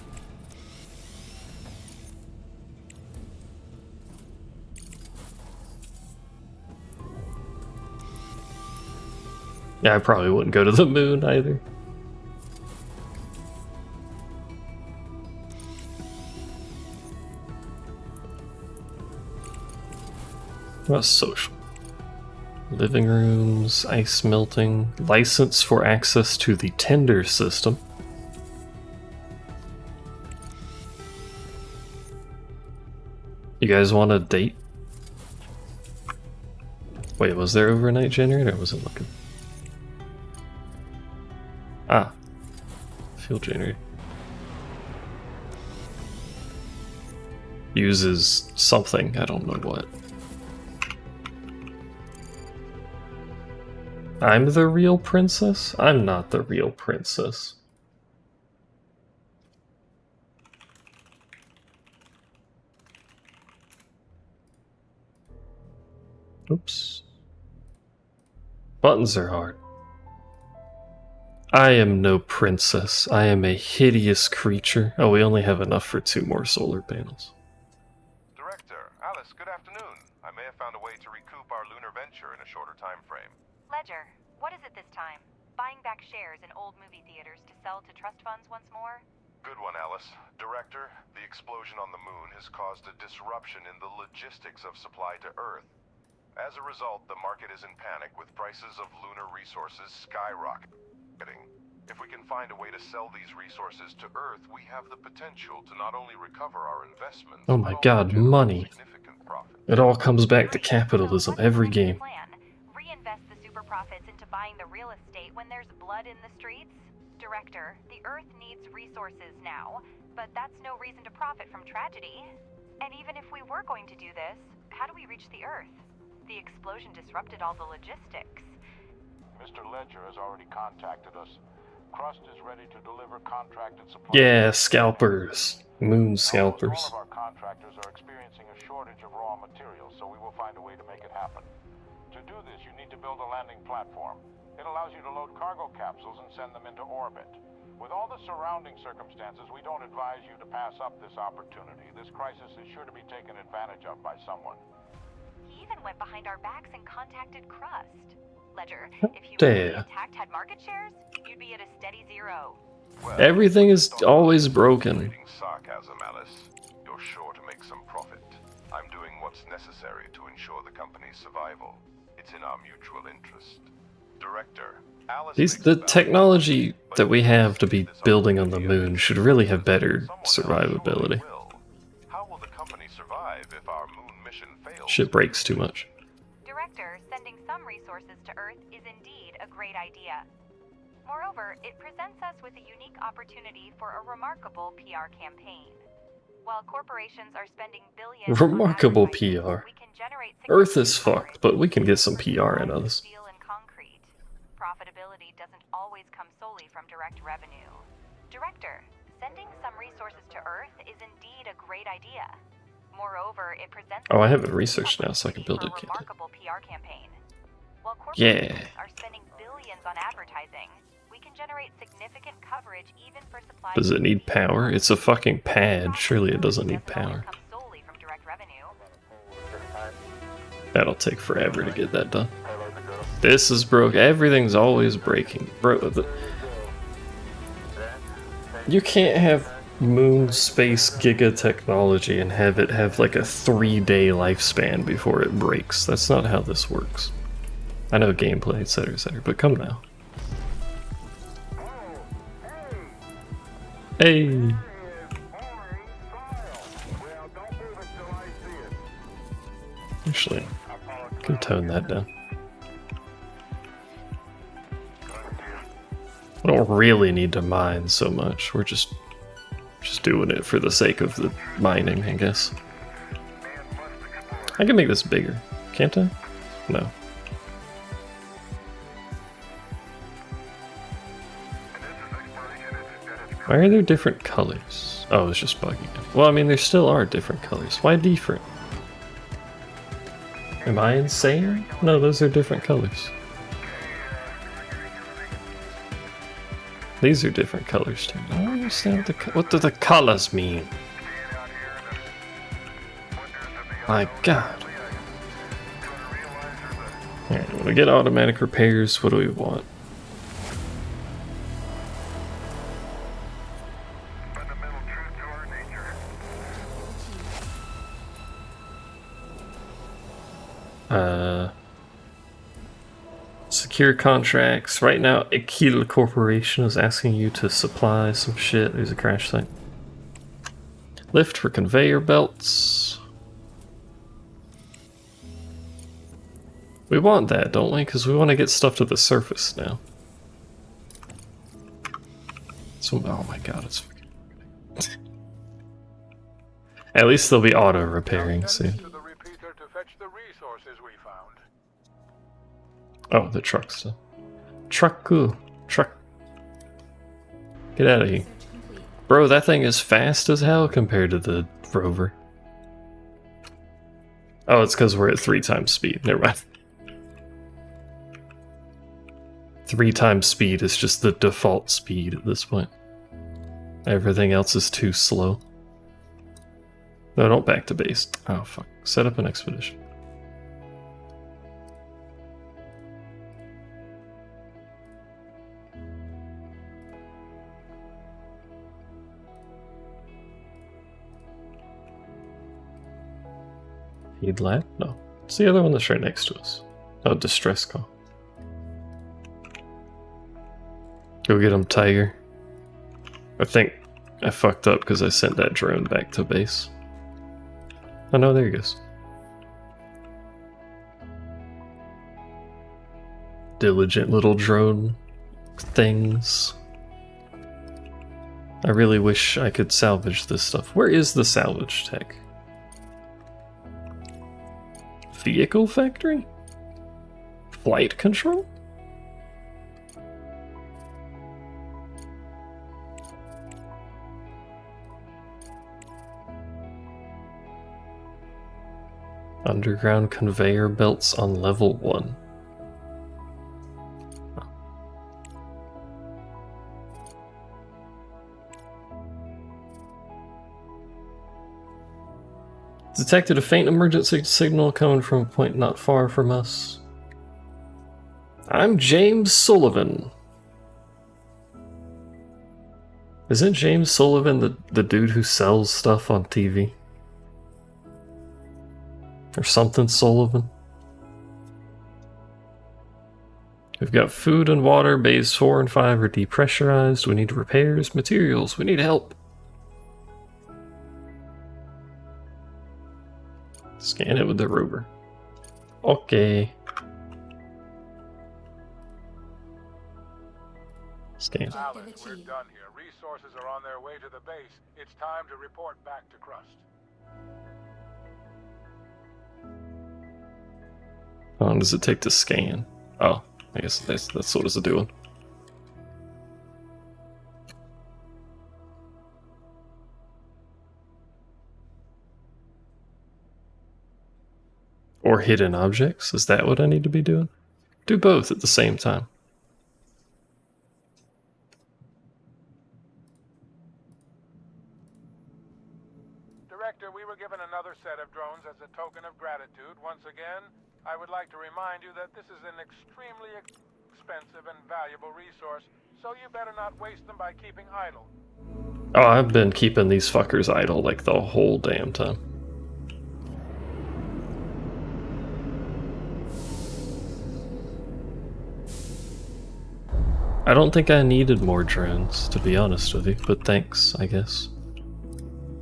Yeah, I probably wouldn't go to the moon either. What about social? Living rooms, ice melting, license for access to the tender system. You guys want a date? Wait, was there overnight generator? I wasn't looking. Ah, fuel generator. Uses something, I don't know what. I'm the real princess? I'm not the real princess. Oops. Buttons are hard. I am no princess. I am a hideous creature. Oh, we only have enough for 2 more solar panels. Director, Alice, good afternoon. I may have found a way to recoup our lunar venture in a shorter time frame. Ledger, what is it this time? Buying back shares in old movie theaters to sell to trust funds once more? Good one, Alice. Director, the explosion on the moon has caused a disruption in the logistics of supply to Earth. As a result, the market is in panic with prices of lunar resources skyrocketing. If we can find a way to sell these resources to Earth, we have the potential to not only recover our investments, Oh my but god, also generate money. significant profit. It all comes back to capitalism, So what's every the game. plan? Reinvest the super profits into buying the real estate when there's blood in the streets? Director, the Earth needs resources now, but that's no reason to profit from tragedy. And even if we were going to do this, how do we reach the Earth? The explosion disrupted all the logistics. Mr. Ledger has already contacted us. Crust is ready to deliver contracted supplies. Yeah, scalpers. Moon Almost scalpers. all of our contractors are experiencing a shortage of raw materials, so we will find a way to make it happen. To do this, you need to build a landing platform. It allows you to load cargo capsules and send them into orbit. With all the surrounding circumstances, we don't advise you to pass up this opportunity. This crisis is sure to be taken advantage of by someone. He even went behind our backs and contacted Crust. Ledger, if you Dare. intact had market shares, you'd be at a steady 0. Well, Everything is always broken. Reading sarcasm, Alice. You're sure to make some profit. I'm doing what's necessary to ensure the company's survival. It's in our mutual interest. Director, Alice makes The a valid technology point, but that we have to be this building on the opportunity moon should really have better someone else surely survivability. will. How will the company survive if our moon mission fails? Shit breaks too much. Director, sending some resources to Earth is indeed a great idea. Moreover, it presents us with a unique opportunity for a remarkable PR campaign. While corporations are spending billions on Remarkable advertising, PR. we can generate Earth is significant fucked, but we can get coverage some for PR in supplies of us. Steel and concrete. Profitability doesn't always come solely from direct revenue. Director, sending some resources to Earth is indeed a great idea. Moreover, it presents Oh, I us have it with a researched now, so I can build opportunity it. for a remarkable PR campaign. While Yeah. corporations are spending billions on advertising, we can generate significant coverage even for supplies. Does it need power? It's a fucking pad. Surely it doesn't need Doesn't always power. come solely from direct revenue. That'll take forever to get that done. This is broke. Everything's always breaking. You can't have moon space giga technology and have it have like a 3-day lifespan before it breaks. That's not how this works. I know gameplay, etc., but come now. Hey! Actually, I can tone that down. We don't really need to mine so much. We're just doing it for the sake of the mining, I guess. I can make this bigger, can't I? No. Why are there different colors? Oh, it's just buggy. Well, I mean, there still are different colors. Why different? Am I insane? No, those are different colors. These are different colors too. I don't understand what do the colors mean? My God. Alright, we get automatic repairs. What do we want? Secure contracts. Right now, Aquila Corporation is asking you to supply some shit. There's a crash site. Lift for conveyor belts. We want that, don't we? Because we want to get stuff to the surface now. So, oh my God, it's fucking... At least they'll be auto repairing soon. To the repeater to fetch the resources we found. Oh, the truck's still. Truck. Get out of here. Research complete. Bro, that thing is fast as hell compared to the rover. Oh, it's because we're at 3 times speed. Never mind. 3 times speed is just the default speed at this point. Everything else is too slow. No, don't back to base. Oh, fuck. Set up an expedition. He'd lab? No. It's the other one that's right next to us. Oh, distress call. Go get him, Tiger. I think I fucked up because I sent that drone back to base. Oh no, there he goes. Diligent little drone things. I really wish I could salvage this stuff. Where is the salvage tech? Vehicle factory? Flight control? Underground conveyor belts on level 1. Detected a faint emergency signal coming from a point not far from us. I'm James Sullivan. Isn't James Sullivan the dude who sells stuff on TV? Or something Sullivan? We've got food and water. Bays 4 and 5 are depressurized. We need repairs, materials. We need help. Scan it with the rover. Okay. Scan. Alan, we're done here. Resources are on their way to the base. It's time to report back to Crust. How long does it take to scan? Oh, I guess that's what it's doing. Or hidden objects? Is that what I need to be doing? Do both at the same time. Director, we were given another set of drones as a token of gratitude. Once again, I would like to remind you that this is an extremely expensive and valuable resource, so you better not waste them by keeping idle. Oh, I've been keeping these fuckers idle like the whole damn time. I don't think I needed more drones, to be honest with you, but thanks, I guess.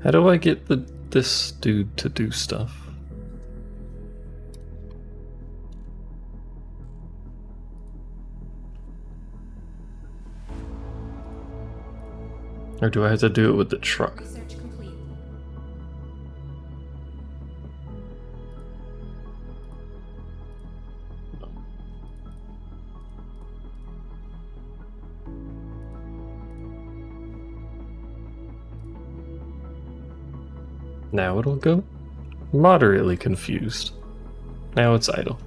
How do I get this dude to do stuff? Or do I have to do it with the truck? Research complete. Now it'll go. Moderately confused. Now it's idle.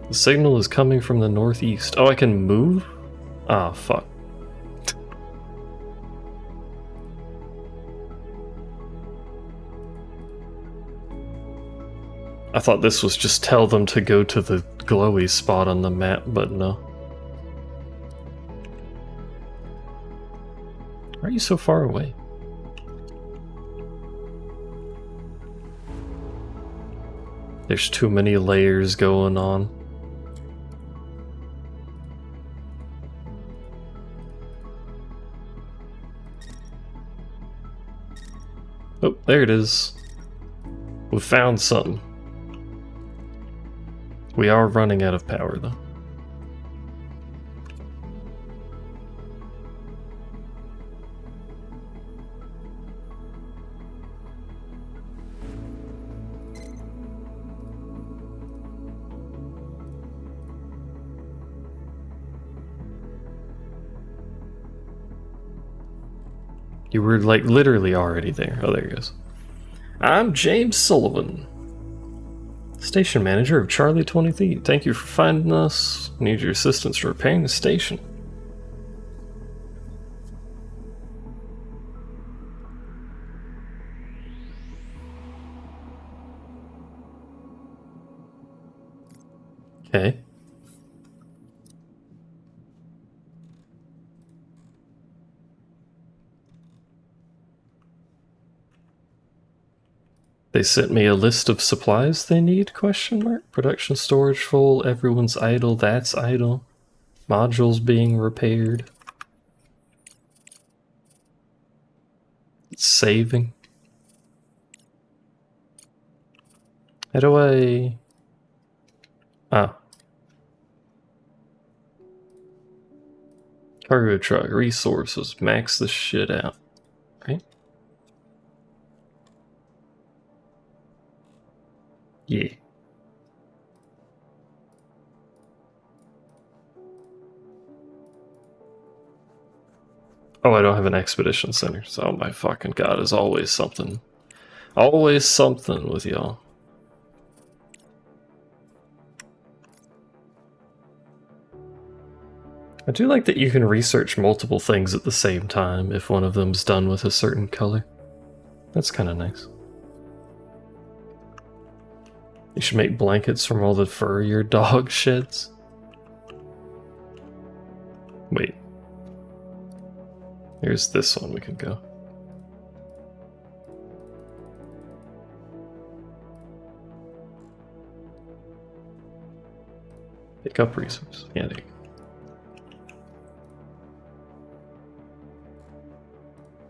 The signal is coming from the northeast. Oh, I can move? Ah, fuck. I thought this was just tell them to go to the glowy spot on the map, but no. Why are you so far away? There's too many layers going on. Oh, there it is. We found something. We are running out of power, though. You were, like, literally already there. Oh, there he goes. I'm James Sullivan, station manager of Charlie 23. Thank you for finding us. Need your assistance repairing the station. Okay. They sent me a list of supplies they need, question mark? Production storage full, everyone's idle, that's idle. Modules being repaired. It's saving. How do I... Ah. Cargo truck, resources, max this shit out. Right? Yeah. Oh, I don't have an expedition center, so oh my fucking god, is always something. Always something with y'all. I do like that you can research multiple things at the same time if one of them's done with a certain color. That's kind of nice. You should make blankets from all the fur your dog sheds. Wait. Here's this one we can go. Pick up resource. Yeah, there you go.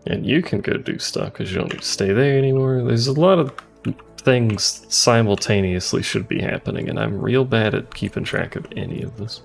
And you can go do stuff because you don't need to stay there anymore. There's a lot of things simultaneously should be happening, and I'm real bad at keeping track of any of this.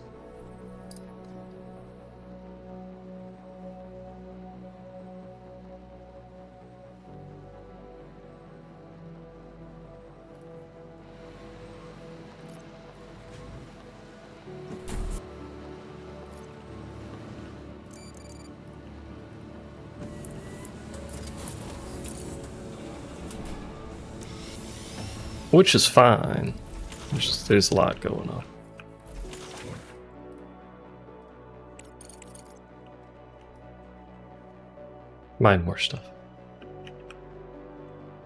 Which is fine. There's a lot going on. Mine more stuff.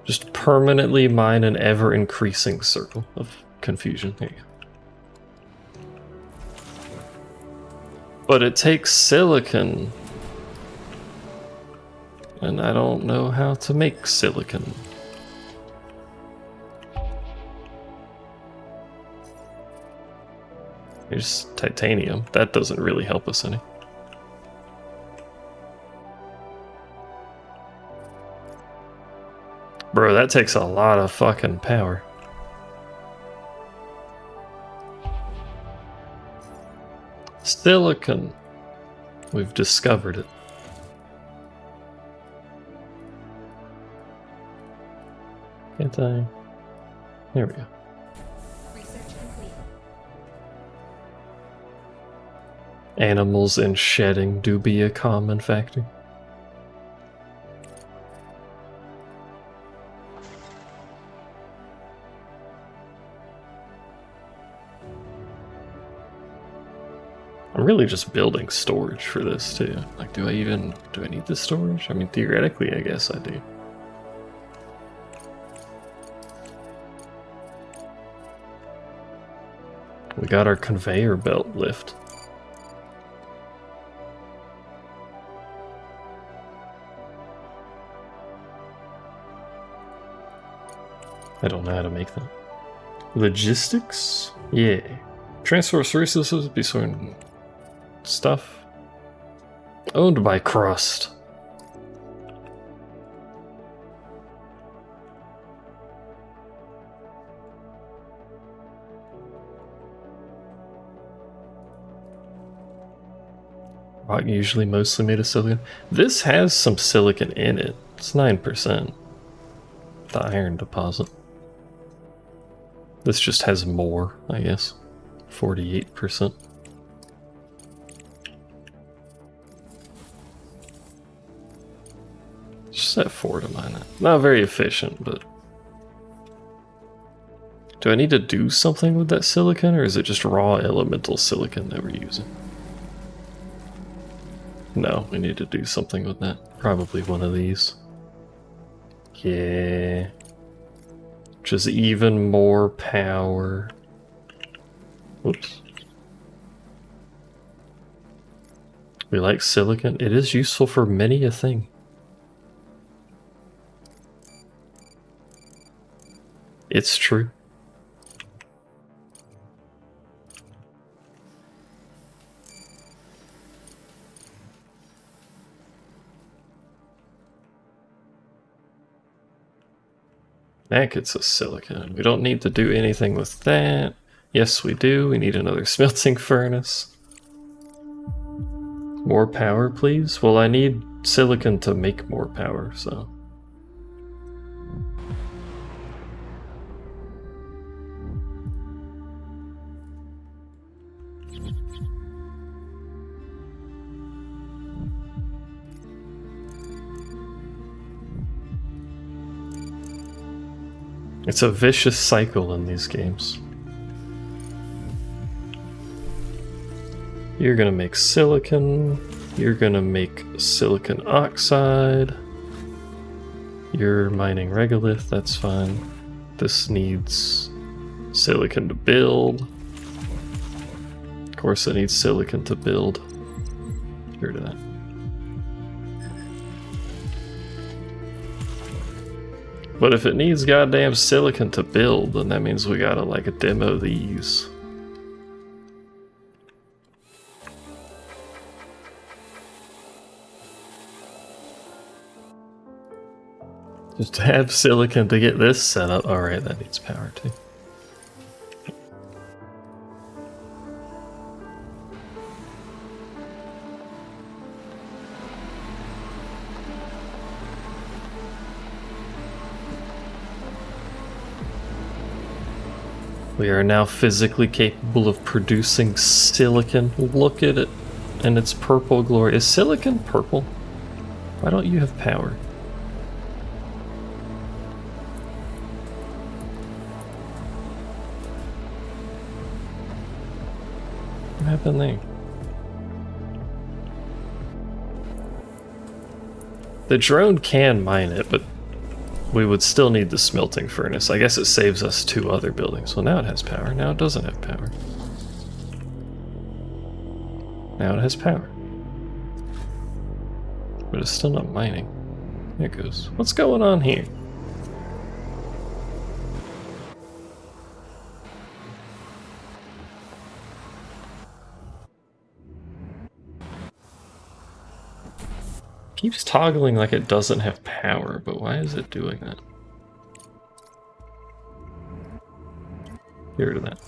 Just permanently mine an ever-increasing circle of confusion. There you go. But it takes silicon. And I don't know how to make silicon. Here's titanium. That doesn't really help us any. Bro, that takes a lot of fucking power. Silicon. We've discovered it. Can't I? There we go. Research complete. Animals and shedding do be a common factor. I'm really just building storage for this too. Like, do I need this storage? I mean, theoretically, I guess I do. We got our conveyor belt lift. I don't know how to make that. Logistics? Yeah. Transfer resources, be sorting stuff. Owned by Crust. Rock usually mostly made of silicon. This has some silicon in it. It's 9%. The iron deposit. This just has more, I guess. 48%. Just at 4 to mine that. Not very efficient, but... Do I need to do something with that silicon, or is it just raw elemental silicon that we're using? No, we need to do something with that. Probably one of these. Yeah. Which is even more power. Whoops. We like silicon. It is useful for many a thing. It's true. That gets us silicon. We don't need to do anything with that. Yes, we do. We need another smelting furnace. More power, please? Well, I need silicon to make more power, so... It's a vicious cycle in these games. You're gonna make silicon. You're gonna make silicon oxide. You're mining regolith, that's fine. This needs silicon to build. Of course it needs silicon to build. Get rid of that. But if it needs goddamn silicon to build, then that means we gotta like demo these. Just to have silicon to get this set up. Alright, that needs power too. We are now physically capable of producing silicon. Look at it and its purple glory. Is silicon purple? Why don't you have power? What happened there? The drone can mine it, but we would still need the smelting furnace. I guess it saves us 2 other buildings. Well, now it has power. Now it doesn't have power. Now it has power. But it's still not mining. There it goes. What's going on here? Keeps toggling like it doesn't have power, but why is it doing that? Get rid of that.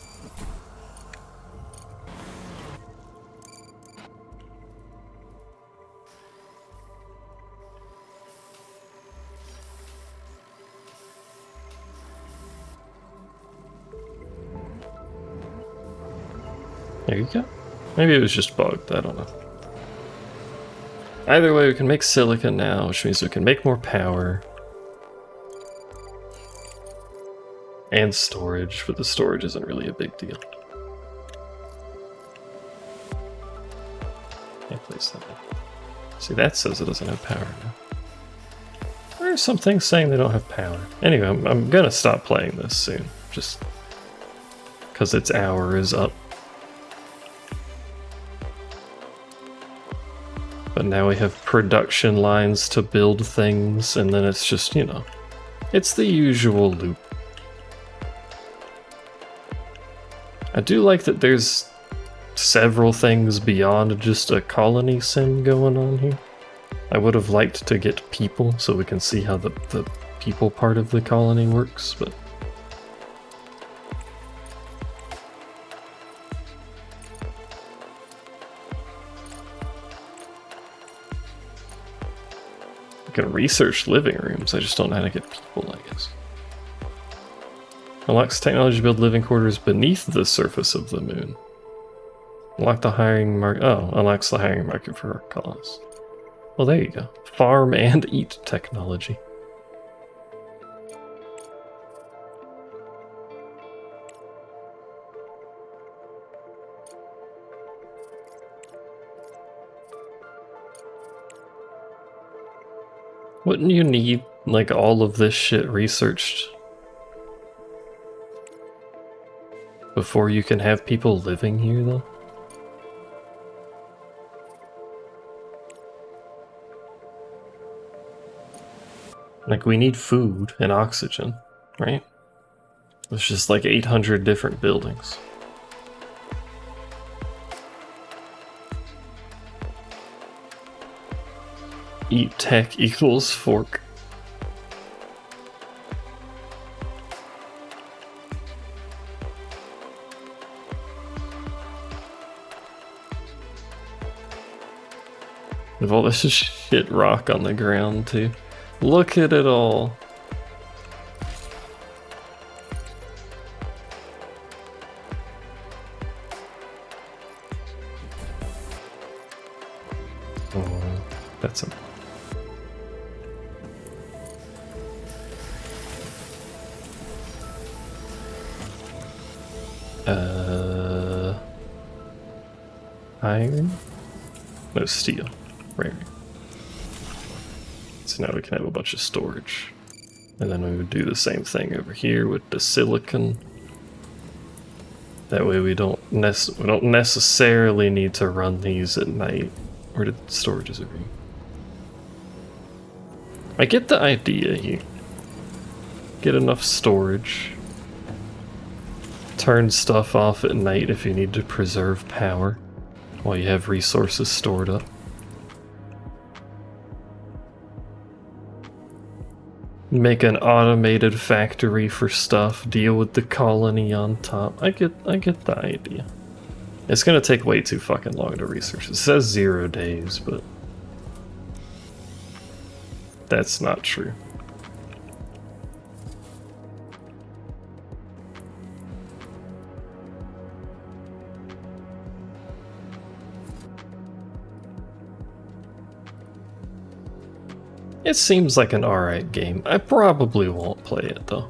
There you go. Maybe it was just bugged, I don't know. Either way, we can make silicon now, which means we can make more power. And storage, but the storage isn't really a big deal. Can't place that in. See, that says it doesn't have power now. There are some things saying they don't have power. Anyway, I'm gonna stop playing this soon, just because its hour is up. But now we have production lines to build things, and then it's just, you know, it's the usual loop. I do like that there's several things beyond just a colony sim going on here. I would have liked to get people so we can see how the people part of the colony works, but I can research living rooms, I just don't know how to get people, I guess. Unlocks technology to build living quarters beneath the surface of the moon. Unlock the hiring market. Oh, unlocks the hiring market for colonists. Well, there you go. Farm and eat technology. Wouldn't you need, like, all of this shit researched before you can have people living here, though? Like, we need food and oxygen, right? There's just like 800 different buildings. Eat tech equals fork. With all this shit rock on the ground, too. Look at it all. Oh, that's a... Iron? No, steel. Rare. So now we can have a bunch of storage. And then we would do the same thing over here with the silicon. That way we don't necessarily need to run these at night. Where did storage is over here? I get the idea here. Get enough storage. Turn stuff off at night if you need to preserve power while you have resources stored up. Make an automated factory for stuff, deal with the colony on top. I get the idea. It's gonna take way too fucking long to research. It says 0 days, but that's not true. It seems like an alright game. I probably won't play it though.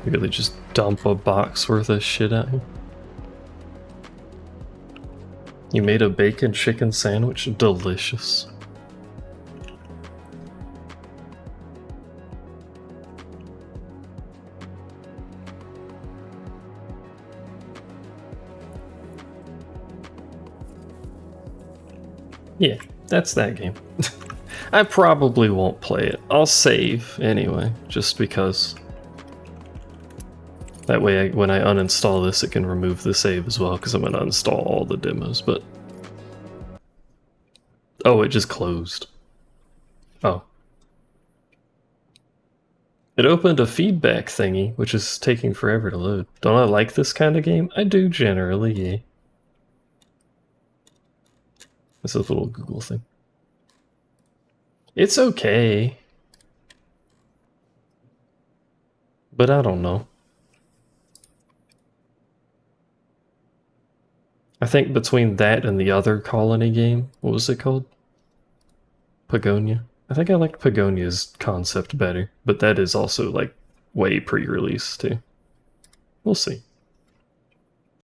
Really just dump a box worth of shit at him. You made a bacon chicken sandwich? Delicious. Yeah, that's that game. I probably won't play it. I'll save anyway, just because. That way, when I uninstall this, it can remove the save as well, because I'm going to uninstall all the demos, but... Oh, it just closed. Oh. It opened a feedback thingy, which is taking forever to load. Don't I like this kind of game? I do generally, yeah. It's a little Google thing. It's okay. But I don't know. I think between that and the other colony game, what was it called? Pagonia? I think I liked Pagonia's concept better, but that is also like way pre-release too. We'll see.